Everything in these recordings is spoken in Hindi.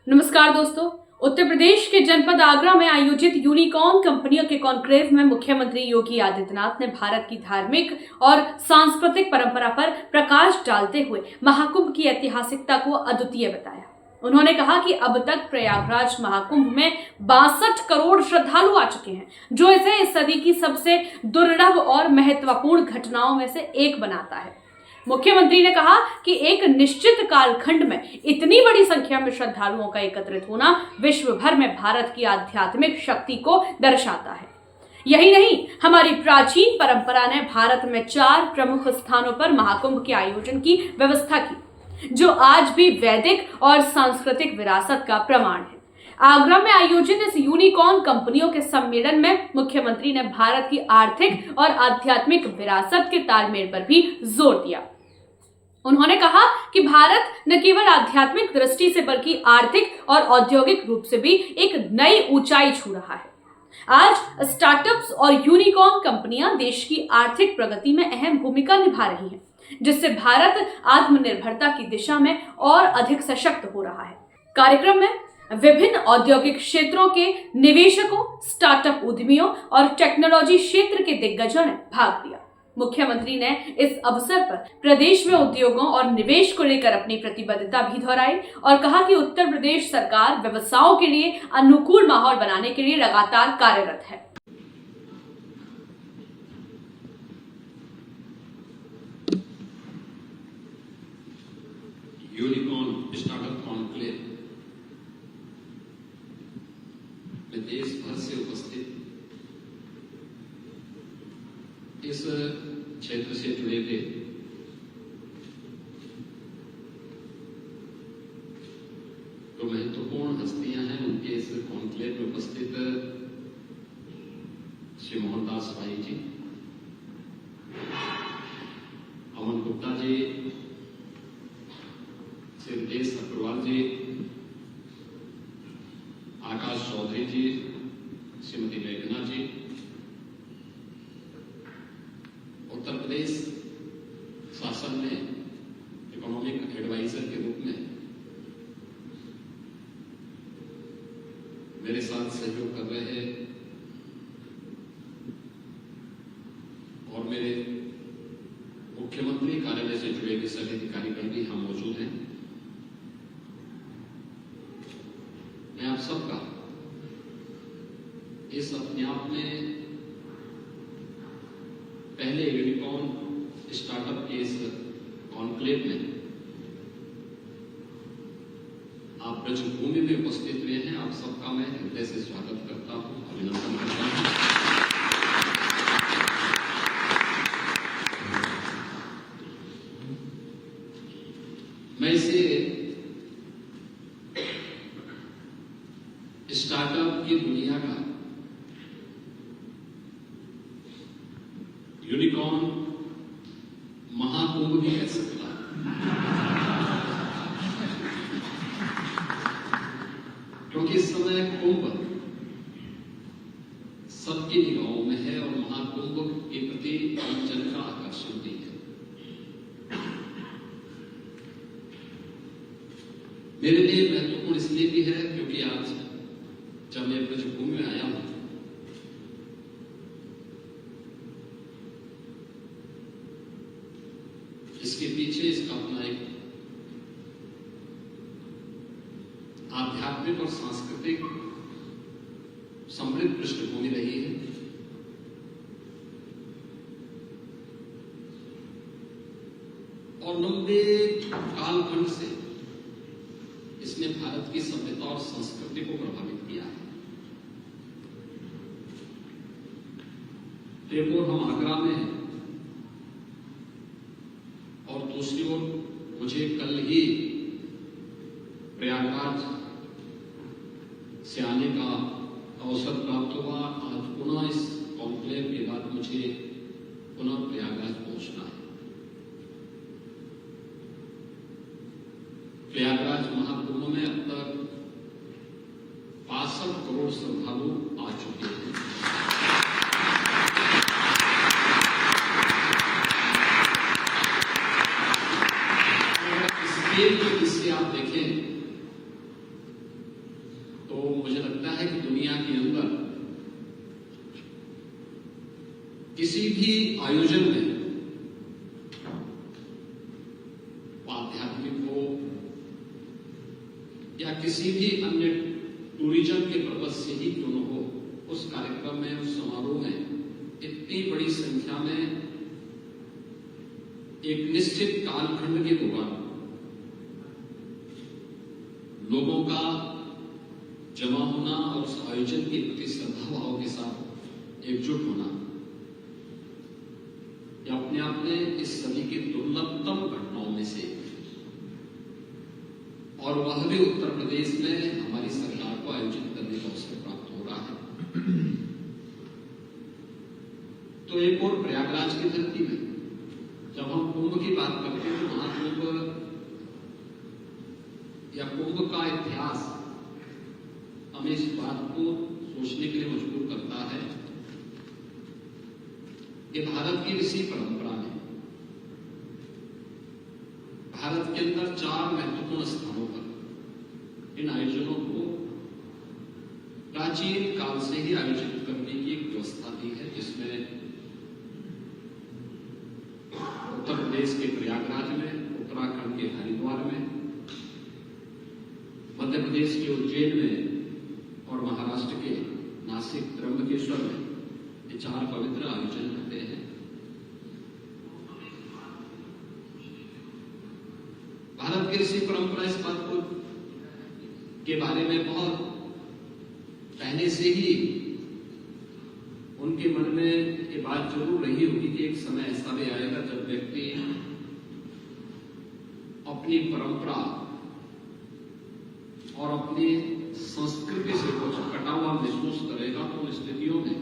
नमस्कार दोस्तों। उत्तर प्रदेश के जनपद आगरा में आयोजित यूनिकॉर्न कंपनियों के कॉन्क्लेव में मुख्यमंत्री योगी आदित्यनाथ ने भारत की धार्मिक और सांस्कृतिक परंपरा पर प्रकाश डालते हुए महाकुंभ की ऐतिहासिकता को अद्वितीय बताया। उन्होंने कहा कि अब तक प्रयागराज महाकुंभ में 62 करोड़ श्रद्धालु आ चुके हैं, जो इसे इस सदी की सबसे दुर्लभ और महत्वपूर्ण घटनाओं में से एक बनाता है। मुख्यमंत्री ने कहा कि एक निश्चित कालखंड में इतनी बड़ी संख्या में श्रद्धालुओं का एकत्रित होना विश्व भर में भारत की आध्यात्मिक शक्ति को दर्शाता है। यही नहीं, हमारी प्राचीन परंपरा ने भारत में 4 प्रमुख स्थानों पर महाकुंभ के आयोजन की व्यवस्था की, जो आज भी वैदिक और सांस्कृतिक विरासत का प्रमाण है। आगरा में आयोजित इस यूनिकॉर्न कंपनियों के सम्मेलन में मुख्यमंत्री ने भारत की आर्थिक और आध्यात्मिक विरासत के तालमेल पर भी जोर दिया। उन्होंने कहा कि भारत न केवल आध्यात्मिक दृष्टि से बल्कि आर्थिक और औद्योगिक रूप से भी एक नई ऊंचाई छू रहा है। आज स्टार्टअप्स और यूनिकॉर्न कंपनियां देश की आर्थिक प्रगति में अहम भूमिका निभा रही हैं, जिससे भारत आत्मनिर्भरता की दिशा में और अधिक सशक्त हो रहा है। कार्यक्रम में विभिन्न औद्योगिक क्षेत्रों के निवेशकों, स्टार्टअप उद्यमियों और टेक्नोलॉजी क्षेत्र के दिग्गजों ने भाग लिया। मुख्यमंत्री ने इस अवसर पर प्रदेश में उद्योगों और निवेश को लेकर अपनी प्रतिबद्धता भी दोहराई और कहा कि उत्तर प्रदेश सरकार व्यवसायों के लिए अनुकूल माहौल बनाने के लिए लगातार कार्यरत है। यूनिकॉर्न स्टार्टअप कॉन्क्लेव में देश भर से उपस्थित इस क्षेत्र से जुड़े थे जो महत्वपूर्ण हस्तियां हैं, उनके इस कॉन्क्लेव में उपस्थित श्री मोहनदास भाई जी, अमन गुप्ता जी, श्री रितेश अग्रवाल जी, आकाश चौधरी जी, श्रीमती मेघना जी, उत्तर प्रदेश शासन ने इकोनॉमिक एडवाइजर के रूप में मेरे साथ सहयोग कर रहे हैं और मेरे मुख्यमंत्री कार्यालय से जुड़े हुए सभी अधिकारीगण भी यहां मौजूद हैं। मैं आप सबका इस अपने आप में पहले यूनिकॉर्न स्टार्टअप के इस कॉन्क्लेव में आप ब्रजभूमि में उपस्थित हुए हैं, आप सबका मैं हृदय से स्वागत करता हूं, अभिनंदन करता हूं। मैं इसे स्टार्टअप की दुनिया का यूनिकॉर्न महाकुंभ भी कह सकता है, क्योंकि इस समय कुंभ सबकी निगाहों में है और महाकुंभ के प्रति जन का आकर्षण भी है। मेरे लिए महत्वपूर्ण इसलिए भी है क्योंकि आज जब मैं ब्रजभूमि में आया हूं, इसके पीछे इसका अपना एक आध्यात्मिक और सांस्कृतिक समृद्ध पृष्ठभूमि रही है। और लंबे कालखंड से इसने भारत की सभ्यता और संस्कृति को प्रभावित किया है। एक ओर हम आगरा में हैं और दूसरी ओर मुझे कल ही प्रयागराज से आने का अवसर प्राप्त हुआ। आज पुनः इस कॉन्क्लेव के बाद मुझे पुनः प्रयागराज पहुंचना है। प्रयागराज महाकुंभ में अब तक 62 करोड़ श्रद्धालु आ चुके हैं। स्केल की दृष्टि आप देखें तो मुझे लगता है कि दुनिया के अंदर किसी भी आयोजन में आध्यात्मिक हो या किसी भी अन्य टूरिज्म के पर्पज से ही क्यों न हो, उस कार्यक्रम में, उस समारोह में इतनी बड़ी संख्या में एक निश्चित कालखंड के दौरान लोगों का जमा होना और उस आयोजन के प्रति श्रद्धा भाव के साथ एकजुट होना, यह अपने आप में इस सदी की दुर्लभतम घटनाओं में से, और वह भी उत्तर प्रदेश में हमारी सरकार को आयोजित करने का अवसर प्राप्त हो रहा है। तो एक और प्रयागराज की धरती में जब हम कुंभ की बात करते हैं तो महाकुंभ या कुंभ का इतिहास हमें इस बात को सोचने के लिए मजबूर करता है कि भारत की ऋषि परंपरा में भारत के अंदर 4 महत्वपूर्ण स्थानों पर इन आयोजनों को प्राचीन काल से ही आयोजित करने की एक व्यवस्था दी है, जिसमें उत्तर प्रदेश के प्रयागराज में, उत्तराखंड के हरिद्वार में, मध्य प्रदेश के उज्जैन में और महाराष्ट्र के नासिक त्र्यंबकेश्वर में ये 4 पवित्र आयोजन होते हैं। भारत की ऋषि परंपरा इस बात को के बारे में बहुत पहले से ही उनके मन में ये बात जरूर रही होगी कि एक समय ऐसा भी आएगा जब व्यक्ति अपनी परंपरा और अपनी संस्कृति से कुछ कटा हुआ महसूस करेगा, तो उन स्थितियों में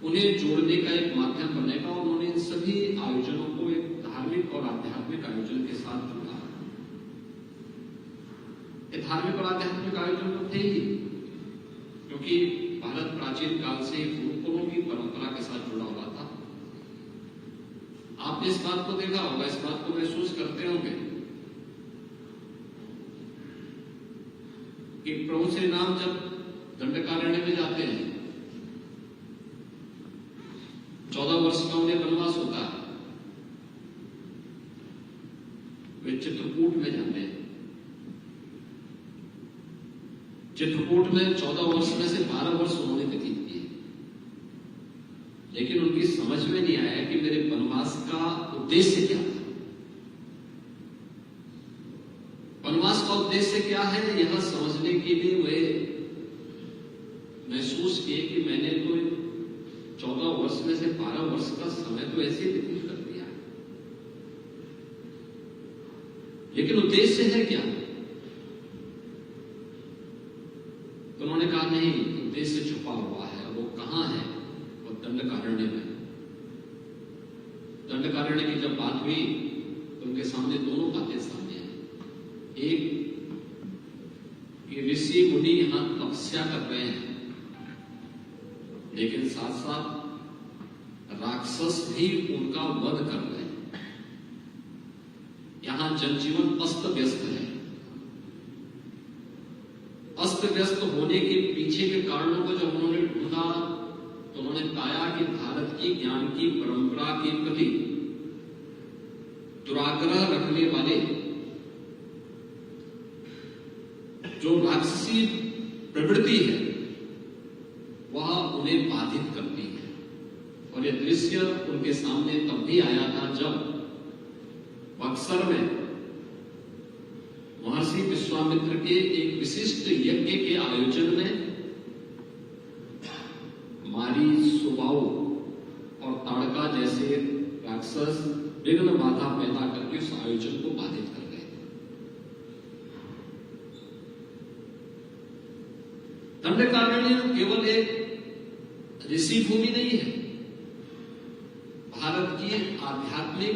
उन्हें जोड़ने का एक माध्यम बनेगा। और उन्होंने इन सभी आयोजनों को एक धार्मिक और आध्यात्मिक आयोजन के साथ जोड़ा। ये धार्मिक और आध्यात्मिक आयोजन तो थे ही, क्योंकि भारत प्राचीन काल से गुरुकुलों की परंपरा के साथ जुड़ा हुआ था। आपने इस बात को देखा होगा, इस बात को महसूस करते होंगे कि प्रभु श्री राम जब दंडकारण्य में जाते हैं, 14 वर्ष का उन्हें वनवास होता है, वे चित्रकूट में जाते हैं। चित्रकूट में 14 वर्ष में से 12 वर्ष उन्होंने व्यतीत किए, लेकिन उनकी समझ में नहीं आया कि मेरे वनवास का उद्देश्य क्या था। वनवास का उद्देश्य क्या है, यह समझने के लिए वे महसूस किए कि मैंने तो 14 वर्ष में से 12 वर्ष का समय तो ऐसे व्यतीत कर दिया, लेकिन उद्देश्य है क्या? तो उन्होंने कहा नहीं, उद्देश्य छुपा हुआ है। वो कहां है? वो दंडकारण्य में। दंडकारण्य की जब बात हुई तो उनके सामने दोनों बातें सामने आई। एक कि ऋषि मुनि यहां तपस्या कर रहे हैं, लेकिन साथ साथ राक्षस भी उनका वध कर रहे हैं। यहां जनजीवन अस्त व्यस्त है। अस्त व्यस्त होने के पीछे के कारणों को जब उन्होंने ढूंढा तो उन्होंने पाया कि भारत की ज्ञान की परंपरा के प्रति दुराग्रह रखने वाले जो राक्षसी प्रवृत्ति है वह उन्हें बाधित करती है। और यह दृश्य उनके सामने तब भी आया था जब बक्सर में महर्षि विश्वामित्र के एक विशिष्ट यज्ञ के आयोजन में मारी, सुबाऊ और ताड़का जैसे राक्षस विघ्न बाधा पैदा करके उस आयोजन को बाधित कर गए। दंडकारण्य केवल एक ऋषि भूमि नहीं है, भारत की आध्यात्मिक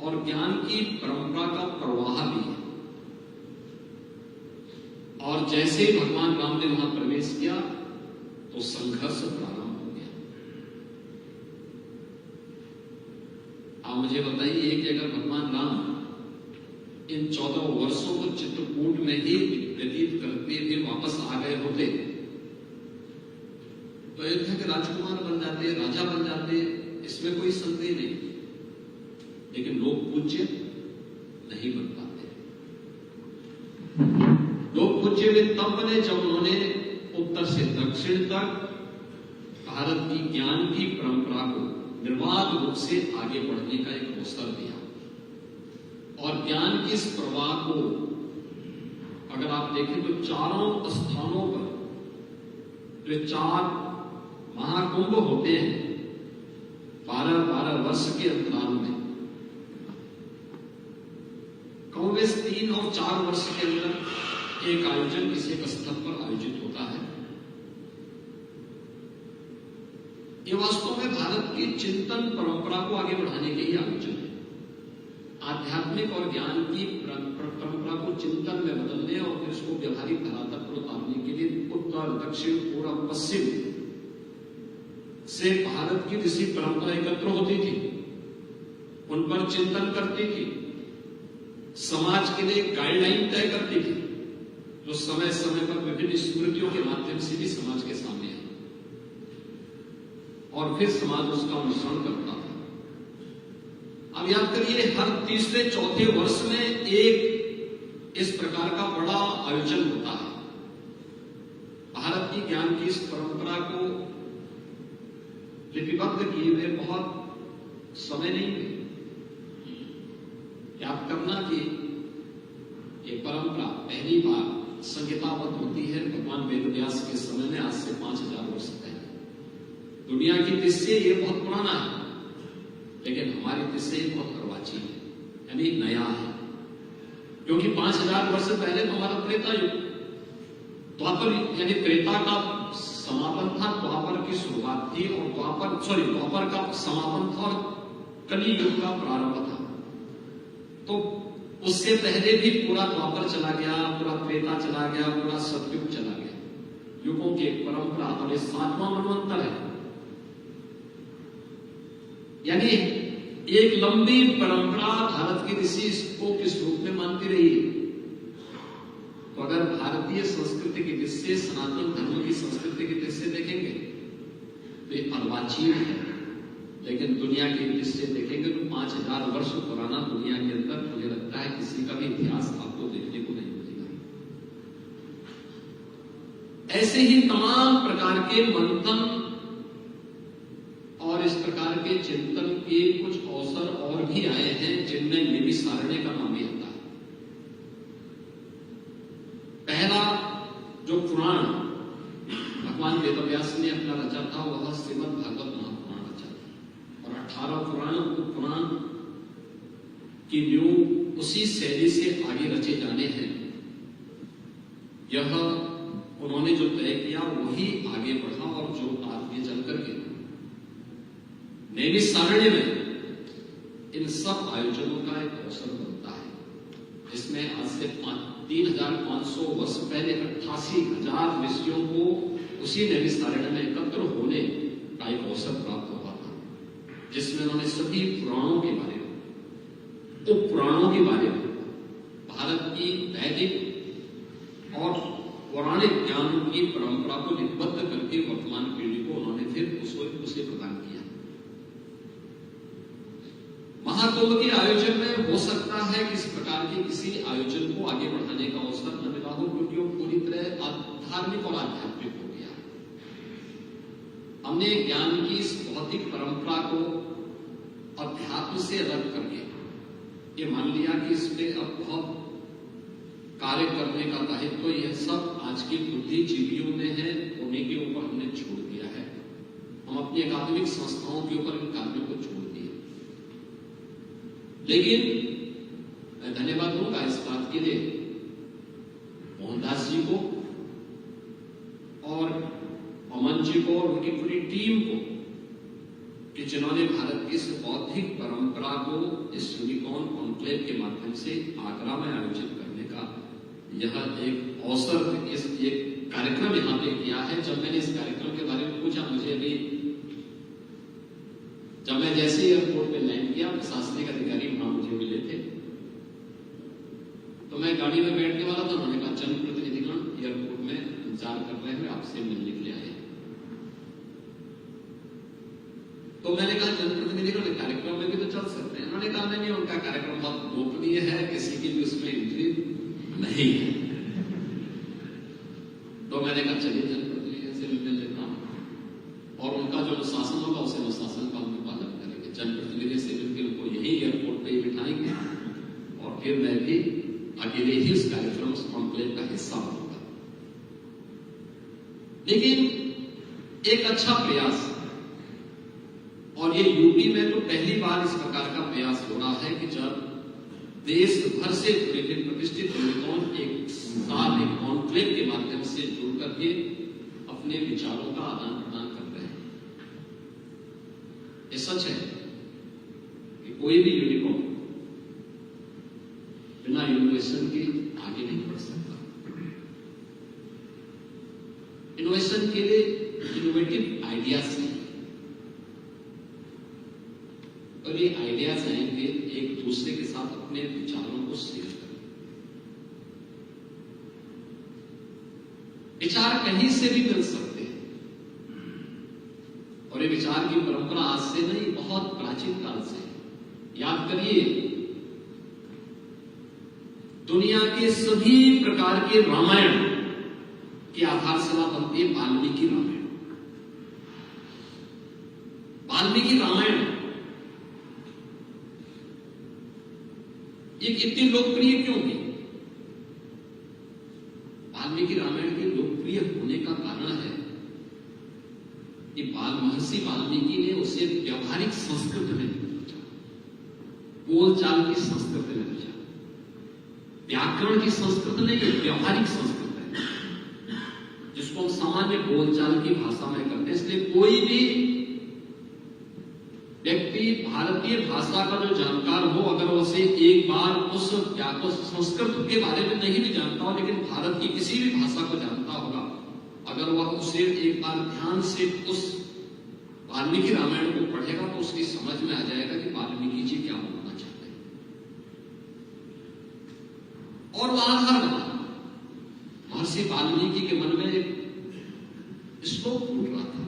और ज्ञान की परंपरा का प्रवाह भी है। और जैसे ही भगवान राम ने वहां प्रवेश किया तो संघर्ष प्रारंभ हो गया। आप मुझे बताइए कि अगर भगवान राम इन 14 वर्षों को चित्रकूट में ही व्यतीत करते हुए वापस आ गए होते तो अयोध्या के राजकुमार बन जाते, राजा बन जाते, इसमें कोई संदेह नहीं। लेकिन लोग पूज्य नहीं बन पाते। लोग पूज्य वे तब बने जब उन्होंने उत्तर से दक्षिण तक भारत की ज्ञान की परंपरा को निर्बाध रूप से आगे बढ़ने का एक अवसर दिया। और ज्ञान की इस प्रवाह को अगर आप देखें तो चारों स्थानों पर जो 4 महाकुंभ होते हैं 12-12 वर्ष के अंतराल में, कमोबेश 3 और 4 वर्ष के अंदर एक आयोजन किसी एक स्थल पर आयोजित होता है। ये वास्तव में भारत की चिंतन परंपरा को आगे बढ़ाने के ही आयोजन है। आध्यात्मिक और ज्ञान की परंपरा को चिंतन में बदलने और फिर उसको व्यवहारिक धरातल पर उतारने के लिए उत्तर, दक्षिण, पूर्व, पश्चिम से भारत की ऋषि परंपरा एकत्र होती थी, उन पर चिंतन करती थी, समाज के लिए गाइडलाइन तय करती थी, जो समय समय पर विभिन्न स्मृतियों के माध्यम से भी समाज के सामने है और फिर समाज उसका अनुसरण करता था। अब याद करिए, हर तीसरे चौथे वर्ष में एक इस प्रकार का बड़ा आयोजन होता है। भारत की ज्ञान की इस परंपरा को लिपिबद्ध किए हुए बहुत समय नहीं हुए। याद करना कि ये परंपरा पहली बार संहिताबद्ध होती है भगवान वेदव्यास के समय में, आज से 5000 वर्ष पहले। दुनिया की दृष्टि ये बहुत पुराना है, लेकिन हमारी दृष्टि बहुत अर्वाचीन है, यानी नया है। क्योंकि 5000 वर्ष पहले तो हमारा त्रेता युग, द्वापर यानी त्रेता का समापन था, द्वापर की शुरुआत थी, और द्वापर का समापन था और कली युग का प्रारंभ था। तो उससे पहले भी पूरा द्वापर चला गया, पूरा त्रेता चला गया, पूरा सतयुग चला गया। युगों की एक परंपरा, और ये 7वां मनवंतर है, यानी एक लंबी परंपरा भारत की ऋषि इसको किस रूप में मानती रही है। तो अगर भारतीय संस्कृति की दृष्टि, सनातन धर्म की संस्कृति की दृष्टि देखेंगे तो ये अर्वाचीन है, लेकिन दुनिया की दृष्टि देखेंगे तो 5000 वर्ष पुराना दुनिया के अंदर मुझे लगता है किसी का भी इतिहास आपको देखने को नहीं मिलेगा। ऐसे ही तमाम प्रकार के मंथन और इस प्रकार के चिंतन के कुछ अवसर और भी आए हैं, जिनमें नैमिषारण्य का नाम भी आता है। पहला जो पुराण भगवान वेदव्यास ने अपना रचा था वह श्रीमद् भागवत महापुराण रचा था, और 18 पुराण की न्यू उसी शैली से आगे रचे जाने हैं। यह उन्होंने जो तय किया वही आगे बढ़ा, और जो आगे चल करके नैमिषारण्य में इन सब आयोजनों का एक अवसर बनता है। इसमें आज से 3500 वर्ष पहले 88,000 ऋषियों को उसी नैमिषारण्य में एकत्र होने का एक अवसर प्राप्त हुआ था, जिसमें उन्होंने सभी पुराणों के बारे में, उपपुराणों के बारे में, भारत की वैदिक और पौराणिक ज्ञान की परंपरा को लिपिबद्ध करके वर्तमान पीढ़ी को उन्होंने फिर उसे प्रदान किया। महाकुंभ के आयोजन में हो सकता है कि इस प्रकार के किसी आयोजन को आगे बढ़ाने का अवसर न मिला हो, क्योंकि वो पूरी तरह धार्मिक और आध्यात्मिक हो गया। हमने ज्ञान की इस भौतिक परंपरा को अध्यात्म से अलग करके ये मान लिया कि इसमें अब बहुत कार्य करने का दायित्व यह सब आज की बुद्धिजीवियों में है, उन्हीं के ऊपर हमने छोड़ दिया है। हम अपनी अकादमिक संस्थाओं के ऊपर इन कार्यों को छोड़ दिए। लेकिन मैं धन्यवाद दूंगा इस बात के लिए मोहनदास जी को और अमन जी को और उनकी पूरी टीम को, कि जिन्होंने भारत की इस बौद्धिक परंपरा को इस यूनिकॉर्न कॉन्क्लेव के माध्यम से आगरा में आयोजित करने का यह एक अवसर, इस एक कार्यक्रम यहाँ पे किया है। जब मैंने इस कार्यक्रम के बारे में पूछा, मुझे अभी जब मैं जैसे एयरपोर्ट पे लैंड किया, प्रशासनिक अधिकारी वहां मुझे मिले थे, तो मैं गाड़ी में बैठने वाला था, उन्होंने कहा जनप्रतिनिधिगण एयरपोर्ट में इंतजार कर रहे हैं, आपसे मिलने के लिए आए। तो मैंने कहा जनप्रतिनिधिगण कार्यक्रम में भी तो चल सकते हैं। उन्होंने कहा नहीं, उनका कार्यक्रम बहुत गोपनीय है, किसी की भी उसमें एंट्री नहीं है। तो मैंने कहा चलिए जनप्रतिनिधि से मिल लेता हूं, और उनका जो अनुशासन होगा उसे अनुशासन का हम पालन करेंगे। जनप्रतिनिधि से मिलकर उनको यही एयरपोर्ट पे बिठाएंगे, और फिर मैं भी अकेले ही उस कार्यक्रम, उस कॉन्क्लेव का हिस्सा बनूंगा। लेकिन एक अच्छा प्रयास, और ये यूपी में तो पहली बार इस प्रकार का प्रयास हो रहा है कि जब देश भर से जुड़े हुए प्रतिष्ठित यूनिकॉर्न एक साथ एक कॉन्क्लेव के माध्यम से जुड़ करके अपने विचारों का आदान प्रदान कर रहे हैं। ये सच है कि कोई भी यूनिकॉर्न बिना इनोवेशन के आगे नहीं बढ़ सकता। इनोवेशन के लिए इनोवेटिव आइडियाज चाहिए, और ये आइडियाज आएंगे एक दूसरे के साथ अपने विचारों को शेयर करें। विचार कहीं से भी मिल सकते हैं, और ये विचार की परंपरा आज से नहीं, बहुत प्राचीन काल से। याद करिए, दुनिया के सभी प्रकार के रामायण की आधारशिला बनती है वाल्मीकि रामायण। वाल्मीकि रामायण ये कितनी लोकप्रिय क्यों हुई? वाल्मीकि रामायण के लोकप्रिय होने का कारण है कि महर्षि वाल्मीकि ने उसे व्यवहारिक संस्कृत में लिखा, बोलचाल की संस्कृत में लिखा। व्याकरण की संस्कृत नहीं है, व्यवहारिक संस्कृत है, जिसको हम सामान्य बोलचाल की भाषा में करते हैं। इसलिए कोई भी व्यक्ति भारतीय भाषा का जो जानकार हो, अगर उसे एक बार उस संस्कृत के बारे में नहीं भी जानता हो, लेकिन भारत की किसी भी भाषा को जानता होगा, अगर वह उसे एक बार ध्यान से उस वाल्मीकि रामायण को पढ़ेगा तो उसकी समझ में आ जाएगा कि वाल्मीकि जी क्या बोलना चाहते हैं, और वह आधार बना। महर्षि वाल्मीकि के मन में एक श्लोक फूट रहा था।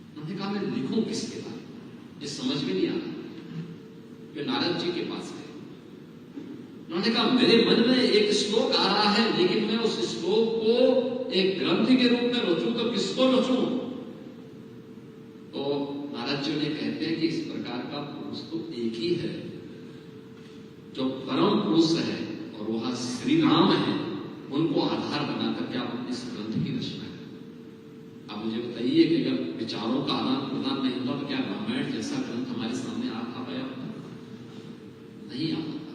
उन्होंने कहा मैं लिखूं किसके बारे में, ये समझ में नहीं आ रहा। वे नारद जी के पास गए। उन्होंने कहा मेरे मन में एक श्लोक आ रहा है, लेकिन मैं उस श्लोक को एक ग्रंथ के रूप में रचूं तो किसको रचूं? तो नारद जी ने कहते हैं कि इस प्रकार का पुरुष तो एक ही है, जो परम पुरुष है, और वह श्री राम है। उनको आधार बना करके आप इस ग्रंथ की रचना करें। आप मुझे बताइए कि अगर विचारों का आदान प्रदान नहीं होता तो क्या रामायण जैसा ग्रंथ हमारे सामने आ पाया होता? नहीं आ पाता।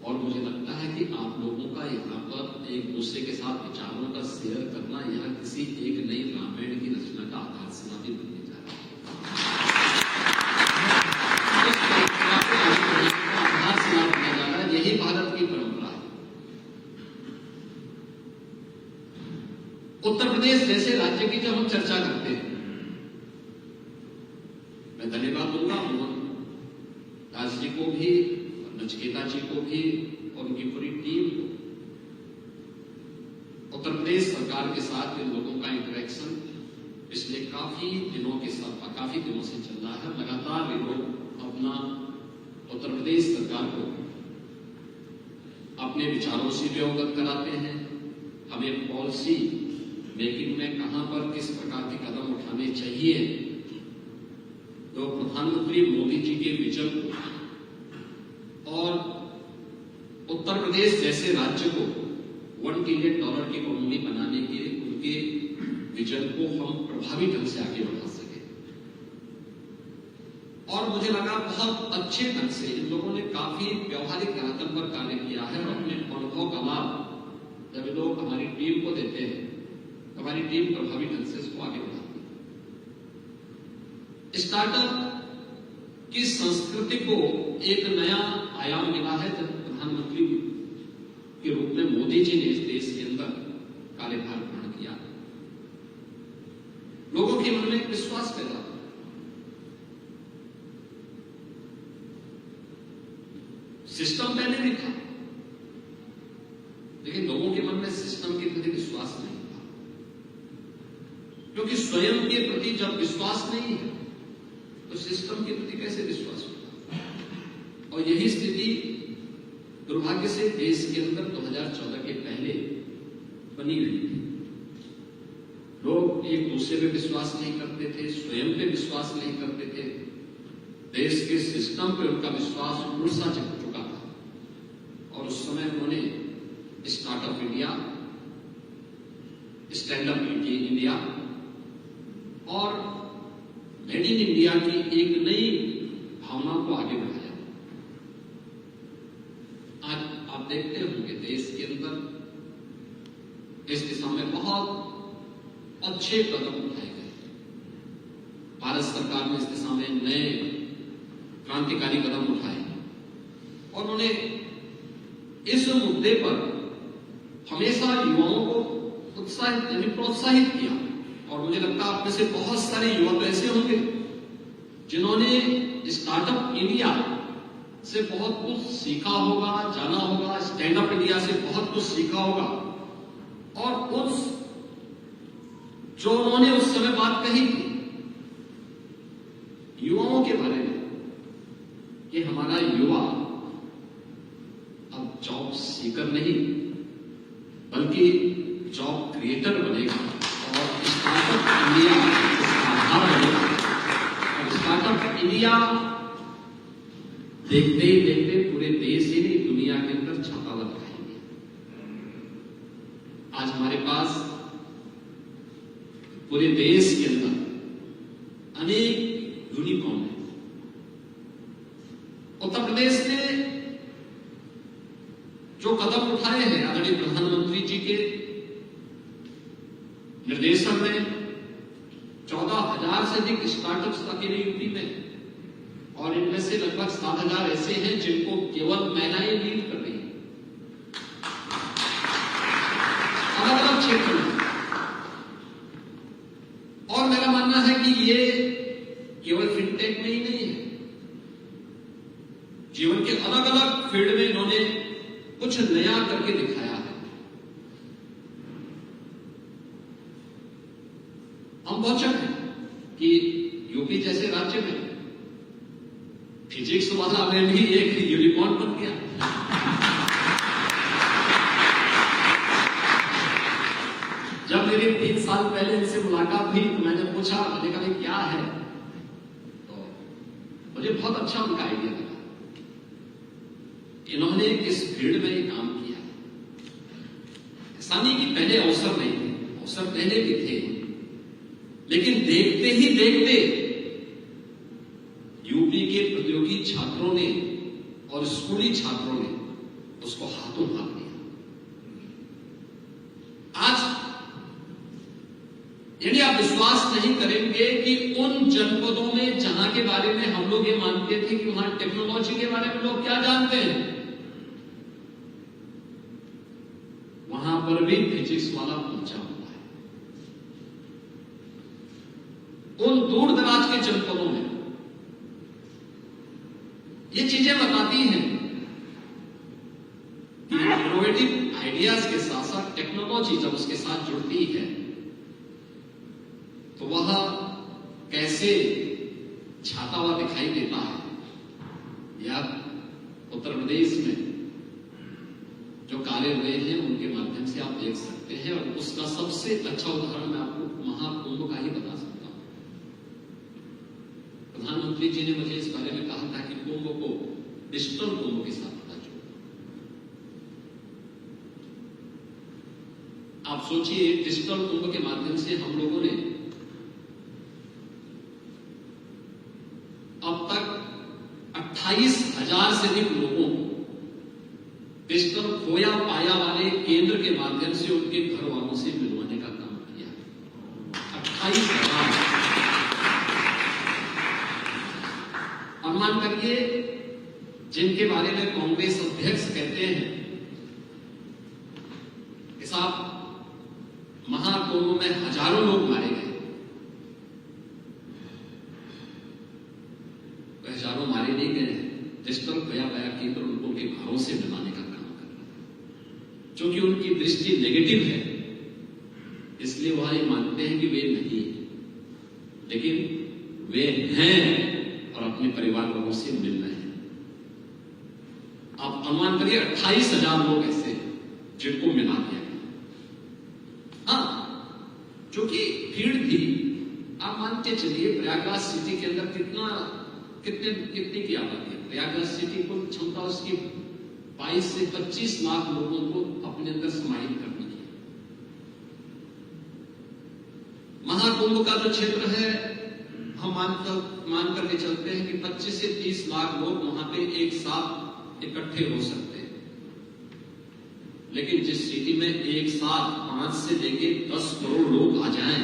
और मुझे लगता है कि आप लोगों का यहाँ पर एक दूसरे के साथ विचारों का शेयर करना, यहाँ किसी एक नई रामायण की रचना का आधारशिला भी बनने जा रहा है। यही भारत की परंपरा है। उत्तर प्रदेश जैसे राज्य की जब हम चर्चा करते हैं, मैं धन्यवाद दूंगा मोहन दास जी को भी, नचिकेता जी को भी, और उनकी पूरी टीम को। उत्तर प्रदेश सरकार के साथ इन लोगों का इंटरेक्शन पिछले काफी दिनों से चल रहा है। लगातार ये लोग अपना उत्तर प्रदेश सरकार को अपने विचारों से भी अवगत कराते हैं। हमें पॉलिसी मेकिंग में कहां पर किस प्रकार के कदम उठाने चाहिए, तो प्रधानमंत्री मोदी जी के विजन को और उत्तर प्रदेश जैसे राज्य को $1 ट्रिलियन की इकोनॉमी बनाने के उनके विजन को हम प्रभावी ढंग से आगे बढ़ा सके। और मुझे लगा बहुत अच्छे ढंग से इन लोगों ने काफी व्यवहारिक धरातल पर कार्य किया है, और अपने अनुभव का लाभ जब लोग हमारी टीम को देते हैं, हमारी टीम प्रभावी ढंग से इसको आगे बढ़ाती है। स्टार्टअप की संस्कृति को एक नया आयाम मिला है जब प्रधानमंत्री के रूप में मोदी जी ने इस देश के अंदर कार्यभार ग्रहण किया। लोगों के मन में एक विश्वास पैदा हुआ। सिस्टम पहले भी था, लेकिन लोगों के मन में सिस्टम के प्रति विश्वास नहीं था, क्योंकि स्वयं के प्रति जब विश्वास नहीं है तो सिस्टम के प्रति कैसे विश्वास होगा। और यही स्थिति दुर्भाग्य से देश के अंदर 2014 के पहले बनी हुई थी। लोग एक दूसरे पे विश्वास नहीं करते थे, स्वयं पे विश्वास नहीं करते थे, देश के सिस्टम पे उनका विश्वास उड़ सा चुका था। और उस समय उन्होंने startup India, stand up India और मेड इन इंडिया की एक नई भावना को आगे बढ़ाया। आज आप देखते होंगे देश के अंदर इस दिशा में बहुत अच्छे कदम उठाए गए। भारत सरकार ने इस दिशा में नए क्रांतिकारी कदम उठाए और उन्होंने इस मुद्दे पर हमेशा युवाओं को उत्साहित यानी प्रोत्साहित किया। और मुझे लगता है आप में से बहुत सारे युवा तो ऐसे होंगे जिन्होंने स्टार्टअप इंडिया से बहुत कुछ सीखा होगा, जाना होगा, स्टैंड अप इंडिया से बहुत कुछ सीखा होगा। और उस जो उन्होंने उस समय बात कही थी युवाओं के बारे में कि हमारा युवा अब जॉब सीकर नहीं बल्कि जॉब क्रिएटर बनेगा और स्टार्टअप इंडिया इसका आधार बनेगा। और स्टार्टअप इंडिया देखते ही देखते पूरे देश ही नहीं दुनिया के अंदर छापा लगाएंगे। आज हमारे पास पूरे देश के अंदर अनेक यूनिकॉर्न है। उत्तर प्रदेश ने जो कदम उठाए हैं आदरणीय प्रधानमंत्री जी के निर्देशन में 14,000 से अधिक स्टार्टअप्स अकेले यूपी में, और इनमें से लगभग 7,000 ऐसे हैं जिनको केवल महिलाएं लीड कर रही हैं अलग अलग क्षेत्रों में। और मेरा मानना है कि ये केवल फिनटेक में ही नहीं है, जीवन के अलग अलग फील्ड में इन्होंने कुछ नया करके दिखाया है। हम बहुत चाहते हैं कि यूपी जैसे राज्य में फिजिक्स वाला में भी एक यूनिकॉर्न बन गया। जब मेरी 3 साल पहले इनसे मुलाकात हुई तो मैंने पूछा, मैंने कहा क्या है, तो मुझे बहुत अच्छा उनका आइडिया लगा। इन्होंने इस फील्ड में ही काम किया। ऐसा नहीं कि पहले अवसर नहीं थे, अवसर पहले भी थे, लेकिन देखते ही देखते यूपी के प्रतियोगी छात्रों ने और स्कूली छात्रों ने उसको हाथों हाथ लिया। आज यदि आप विश्वास नहीं करेंगे कि उन जनपदों में जहां के बारे में हम लोग ये मानते थे कि वहां टेक्नोलॉजी के बारे में लोग क्या जानते हैं, वहां पर भी फिजिक्स वाला पहुंचा हुआ है। उन दूर दराज के जनपदों में ये चीजें बताती हैं कि इनोवेटिव आइडियाज के साथ साथ टेक्नोलॉजी जब उसके साथ जुड़ती है तो वह कैसे छाता हुआ दिखाई देता है। या उत्तर प्रदेश में जो कार्य हुए हैं उनके माध्यम से आप देख सकते हैं, और उसका सबसे अच्छा उदाहरण मैं आपको महाकुंभ का ही बता सकता हूं। प्रधानमंत्री जी ने मुझे इस बारे में कहा था कि कुंभ को डिजिटल कुंभ के साथ बता जोड़ो। आप सोचिए, डिजिटल कुंभ के माध्यम से हम लोगों ने अब तक 28,000 से अधिक लोगों को डिजिटल खोया पाया वाले केंद्र के माध्यम से उनके घर वालों से मिलवाने का काम किया। 28,000। अनुमान करिए, जिनके बारे में कांग्रेस अध्यक्ष कहते हैं कि साहब महाकुंभ में हजारों लोग मारे गए, हजारों मारे नहीं गए। डिजिटल खोया पाया केंद्र उनके चूंकि उनकी दृष्टि नेगेटिव है, इसलिए वह ये मानते हैं कि वे नहीं है, लेकिन वे हैं और अपने परिवार वालों से मिल रहे हैं। आप अनुमान करिए 28,000 लोग ऐसे हैं जिनको मिला दिया गया। हाँ, चूंकि भीड़ थी, आप मान के चलिए प्रयागराज सिटी के अंदर कितनी की आबादी है। प्रयागराज सिटी को क्षमता उसकी 22 से 25 लाख लोगों को अपने अंदर समाहित करने की। महाकुंभ का जो क्षेत्र है, हम मान करके चलते हैं कि 25 से 30 लाख लोग वहां पे एक साथ इकट्ठे हो सकते हैं, लेकिन जिस सिटी में एक साथ 5 से लेके 10 करोड़ लोग आ जाएं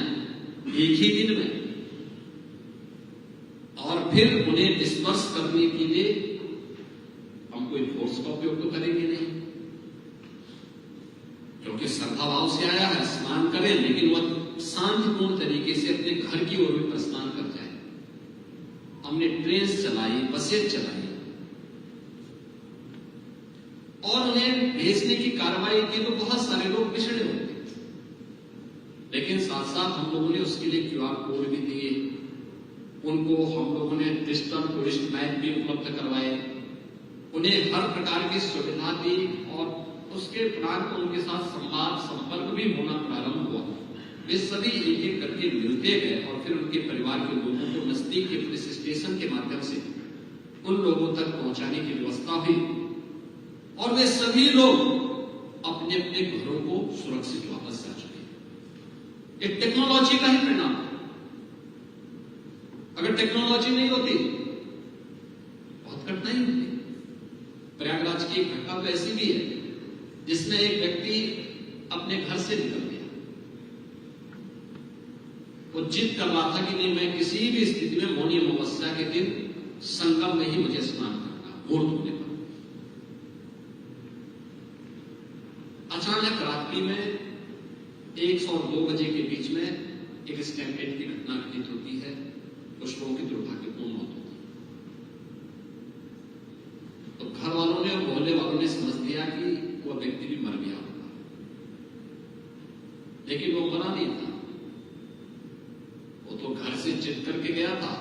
एक ही दिन में, और फिर उन्हें डिस्पर्स करने के लिए हम कोई फोर्स का उपयोग तो करेंगे नहीं, क्योंकि श्रद्धा भाव से आया है, स्नान करें, लेकिन वह शांतिपूर्ण तरीके से अपने घर की ओर भी प्रस्थान कर जाए। हमने ट्रेन चलाई, बसें चलाई और उन्हें भेजने की कार्रवाई की, तो बहुत सारे लोग पिछड़े होंगे, लेकिन साथ साथ हम लोगों ने उसके लिए QR कोड भी दिए, उनको हम लोगों ने डिजिटल टूरिस्ट मैप भी उपलब्ध करवाए, उन्हें हर प्रकार की सुविधा दी और उसके उपरांत उनके साथ संवाद संपर्क भी होना प्रारंभ हुआ। वे सभी एक एक करके मिलते गए और फिर उनके परिवार के लोगों को नजदीक के पुलिस स्टेशन के माध्यम से उन लोगों तक पहुंचाने की व्यवस्था हुई और वे सभी लोग अपने अपने घरों को सुरक्षित वापस जा चुके। एक टेक्नोलॉजी का ही परिणाम है। अगर टेक्नोलॉजी नहीं होती बहुत कठिनाई होती। प्रयागराज की एक घटना तो ऐसी भी है जिसमें एक व्यक्ति अपने घर से निकल गया। वो जिद कर रहा था कि नहीं, मैं किसी भी स्थिति में मौनी अमावस्या के दिन संगम में ही मुझे स्नान करना, मुहूर्त होने पर। अचानक रात्रि में 1 और 2 बजे के बीच में एक स्टैम्पेड की घटना घटित होती है, कुछ लोगों की दुर्भाग्यपूर्ण मौत होती है। तो घर वालों ने और मोहल्ले वालों ने समझ लिया कि वह व्यक्ति भी मर गया होगा, लेकिन वो मरा नहीं था। वो तो घर से जिद करके गया था